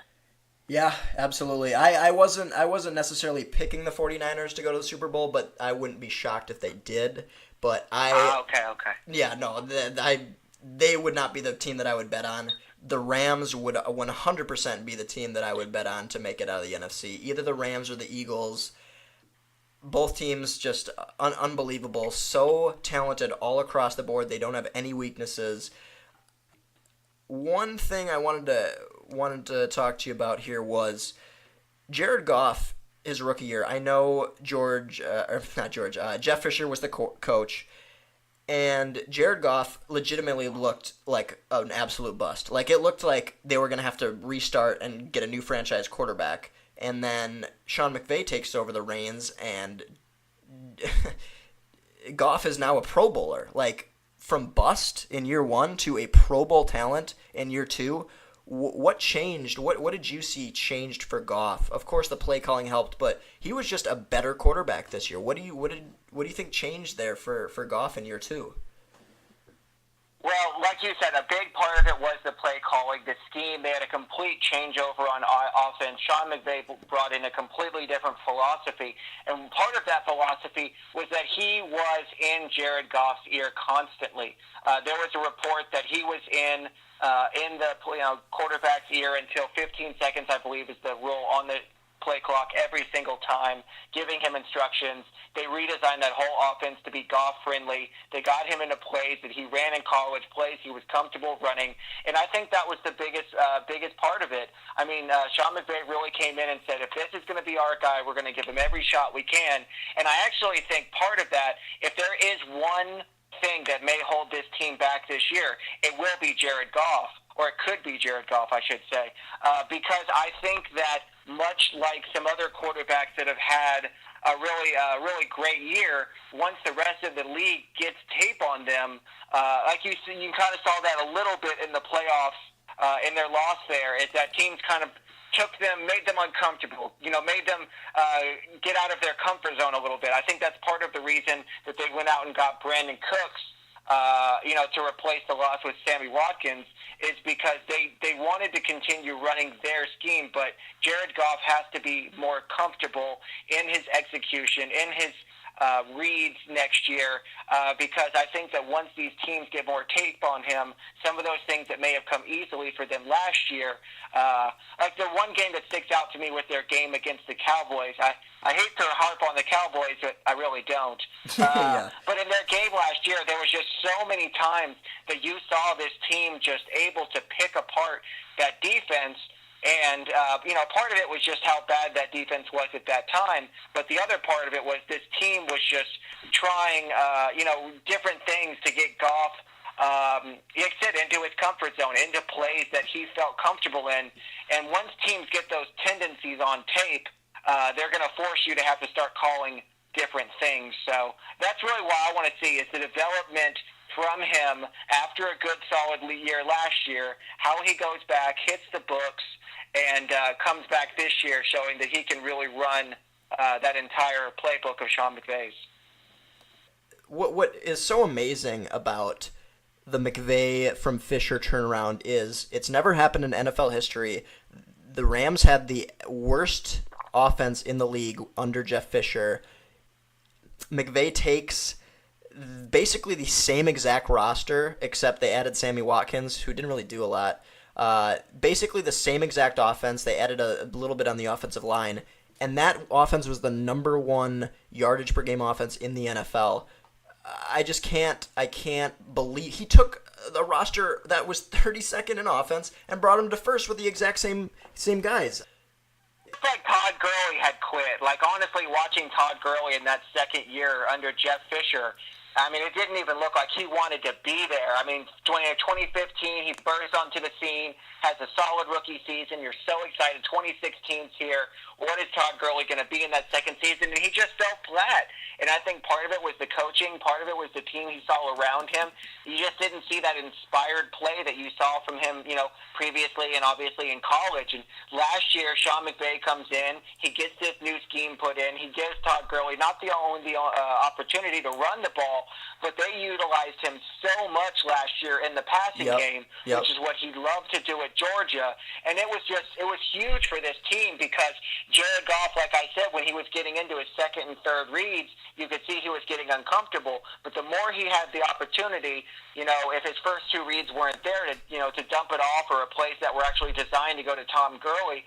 Yeah, absolutely. I wasn't necessarily picking the 49ers to go to the Super Bowl, but I wouldn't be shocked if they did. But okay. Yeah, no, they would not be the team that I would bet on. The Rams would 100% be the team that I would bet on to make it out of the NFC. Either the Rams or the Eagles. Both teams just unbelievable. So talented all across the board. They don't have any weaknesses. One thing I wanted to talk to you about here was Jared Goff, his rookie year. I know Jeff Fisher was the coach, and Jared Goff legitimately looked like an absolute bust. Like, it looked like they were going to have to restart and get a new franchise quarterback. And then Sean McVay takes over the reins, and Goff is now a Pro Bowler. Like, from bust in year one to a Pro Bowl talent in year two, what changed? What did you see changed for Goff? Of course, the play calling helped, but he was just a better quarterback this year. What do you think changed there for Goff in year two? Well, like you said, a big part of it was the play calling, the scheme. They had a complete changeover on offense. Sean McVay brought in a completely different philosophy, and part of that philosophy was that he was in Jared Goff's ear constantly. There was a report that he was in the quarterback's ear until 15 seconds, I believe, is the rule on the play clock every single time, giving him instructions. They redesigned that whole offense to be Goff-friendly. They got him into plays that he ran in college, plays he was comfortable running, and I think that was the biggest part of it. I mean, Sean McVay really came in and said, if this is going to be our guy, we're going to give him every shot we can, and I actually think part of that, if there is one thing that may hold this team back this year, it will be Jared Goff, or it could be Jared Goff, I should say, because I think that much like some other quarterbacks that have had a really great year, once the rest of the league gets tape on them, like you kind of saw that a little bit in the playoffs in their loss there, is that teams kind of made them uncomfortable, made them get out of their comfort zone a little bit. I think that's part of the reason that they went out and got Brandon Cooks, to replace the loss with Sammy Watkins, is because they wanted to continue running their scheme, but Jared Goff has to be more comfortable in his execution, in his reads next year, because I think that once these teams get more tape on him, some of those things that may have come easily for them last year, like the one game that sticks out to me with their game against the Cowboys, I hate to harp on the Cowboys, but I really don't. Yeah. But in their game last year, there was just so many times that you saw this team just able to pick apart that defense. And, part of it was just how bad that defense was at that time. But the other part of it was this team was just trying, different things to get Goff, like I said, into his comfort zone, into plays that he felt comfortable in. And once teams get those tendencies on tape, they're going to force you to have to start calling different things. So that's really what I want to see is the development from him after a good solid year last year, how he goes back, hits the books, and comes back this year showing that he can really run that entire playbook of Sean McVay's. What is so amazing about the McVay from Fisher turnaround is it's never happened in NFL history. The Rams had the worst offense in the league under Jeff Fisher. McVay takes basically the same exact roster, except they added Sammy Watkins, who didn't really do a lot. Basically the same exact offense. They added a little bit on the offensive line, and that offense was the number one yardage per game offense in the NFL. I can't believe he took the roster that was 32nd in offense and brought him to first with the exact same guys. It's like Todd Gurley had quit. Like, honestly, watching Todd Gurley in that second year under Jeff Fisher, I mean, it didn't even look like he wanted to be there. I mean, 2015, he bursts onto the scene, has a solid rookie season. You're so excited. 2016's here. What is Todd Gurley going to be in that second season? And he just fell flat. And I think part of it was the coaching. Part of it was the team he saw around him. You just didn't see that inspired play that you saw from him, previously and obviously in college. And last year, Sean McVay comes in. He gets this new scheme put in. He gives Todd Gurley not only the opportunity to run the ball, but they utilized him so much last year in the passing game, which is what he loved to do at Georgia. And it was huge for this team because Jared Goff, like I said, when he was getting into his second and third reads, you could see he was getting uncomfortable. But the more he had the opportunity, if his first two reads weren't there to dump it off or a plays that were actually designed to go to Todd Gurley,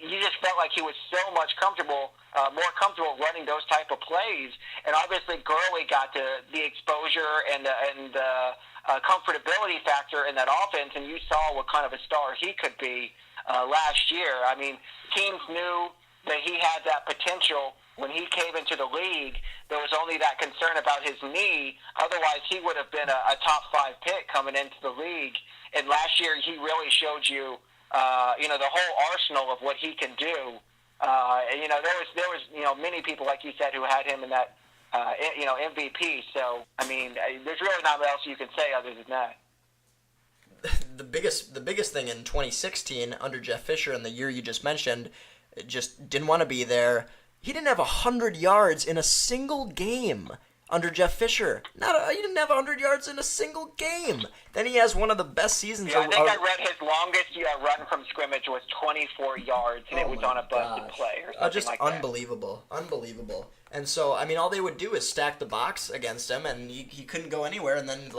you just felt like he was so much more comfortable running those type of plays. And obviously Gurley got the exposure and the comfortability factor in that offense, and you saw what kind of a star he could be last year. I mean, teams knew that he had that potential. When he came into the league, there was only that concern about his knee. Otherwise, he would have been a top 5 pick coming into the league. And last year, he really showed you, the whole arsenal of what he can do. There was many people, like you said, who had him in that, MVP. So, I mean, there's really not much else you can say other than that. The biggest thing in 2016 under Jeff Fisher and the year you just mentioned, just didn't want to be there. He didn't have 100 yards in a single game under Jeff Fisher. He didn't have 100 yards in a single game. Then he has one of the best seasons. Yeah, I think I read his longest run from scrimmage was 24 yards, and it was on a busted play or something just like unbelievable. that. Unbelievable. And so, I mean, all they would do is stack the box against him, and he couldn't go anywhere. And then,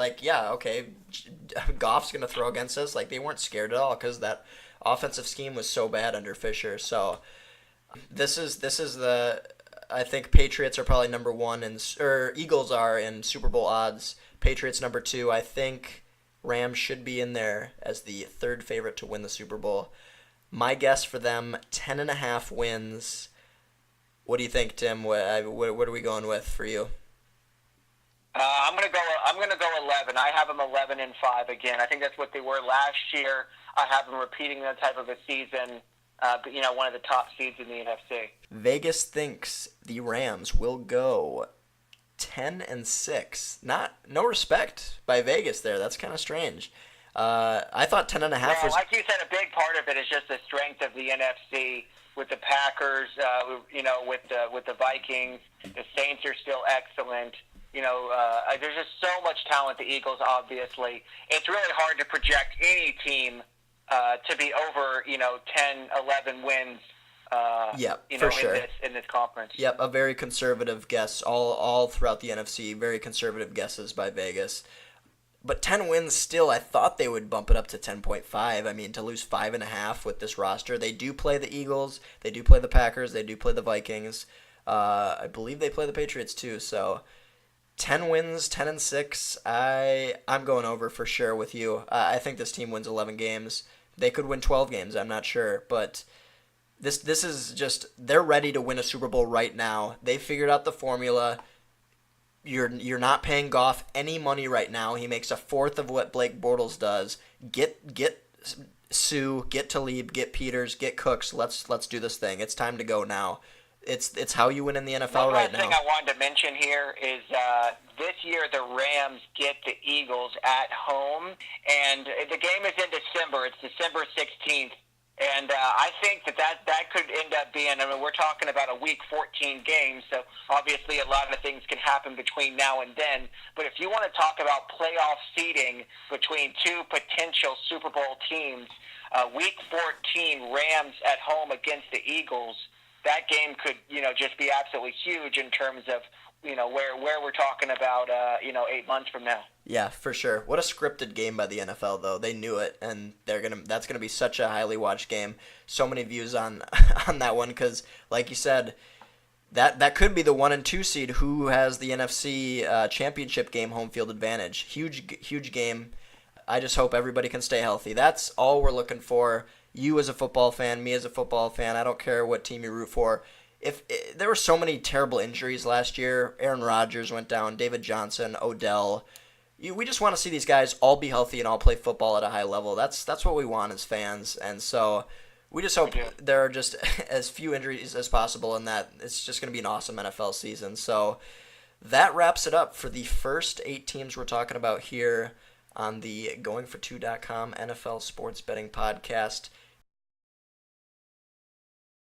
Goff's going to throw against us. Like, they weren't scared at all because that offensive scheme was so bad under Fisher. So this is the, I think Patriots are probably number one, or Eagles are in Super Bowl odds. Patriots number 2. I think Rams should be in there as the third favorite to win the Super Bowl. My guess for them, 10.5 wins. What do you think, Tim? What are we going with for you? I'm gonna go 11. I have them 11-5 again. I think that's what they were last year. I have them repeating that type of a season. One of the top seeds in the NFC. Vegas thinks the Rams will go 10-6. No respect by Vegas there. That's kind of strange. I thought 10.5 was. Like you said, a big part of it is just the strength of the NFC with the Packers. With the Vikings, the Saints are still excellent. There's just so much talent. The Eagles, obviously, it's really hard to project any team to be over 10, 11 wins. For sure. in this conference. Yep, a very conservative guess all throughout the NFC. Very conservative guesses by Vegas. But 10 wins still, I thought they would bump it up to 10.5. I mean, to lose 5.5 with this roster. They do play the Eagles. They do play the Packers. They do play the Vikings. I believe they play the Patriots too. So 10 wins, 10-6. I'm going over for sure with you. I think this team wins 11 games. They could win 12 games. I'm not sure. But this is just, they're ready to win a Super Bowl right now. They figured out the formula. You're not paying Goff any money right now. He makes a fourth of what Blake Bortles does. Get Sue, get Talib, get Peters, get Cooks. Let's do this thing. It's time to go now. It's how you win in the NFL right now. One last thing I wanted to mention here is this year the Rams get the Eagles at home, and the game is in December. It's December 16th. And I think that could end up being, we're talking about a Week 14 game, so obviously a lot of things can happen between now and then. But if you want to talk about playoff seeding between two potential Super Bowl teams, Week 14 Rams at home against the Eagles, that game could, just be absolutely huge in terms of where we're talking about 8 months from now. Yeah, for sure. What a scripted game by the NFL, though. They knew it, and that's gonna be such a highly watched game. So many views on on that one because, like you said, that could be the 1 and 2 seed who has the NFC championship game home field advantage. Huge game. I just hope everybody can stay healthy. That's all we're looking for. You as a football fan, me as a football fan. I don't care what team you root for. There were so many terrible injuries last year. Aaron Rodgers went down, David Johnson, Odell. We just want to see these guys all be healthy and all play football at a high level. That's what we want as fans. And so we just hope there are just as few injuries as possible and that it's just going to be an awesome NFL season. So that wraps it up for the first 8 teams we're talking about here on the GoingFor2.com NFL Sports Betting Podcast.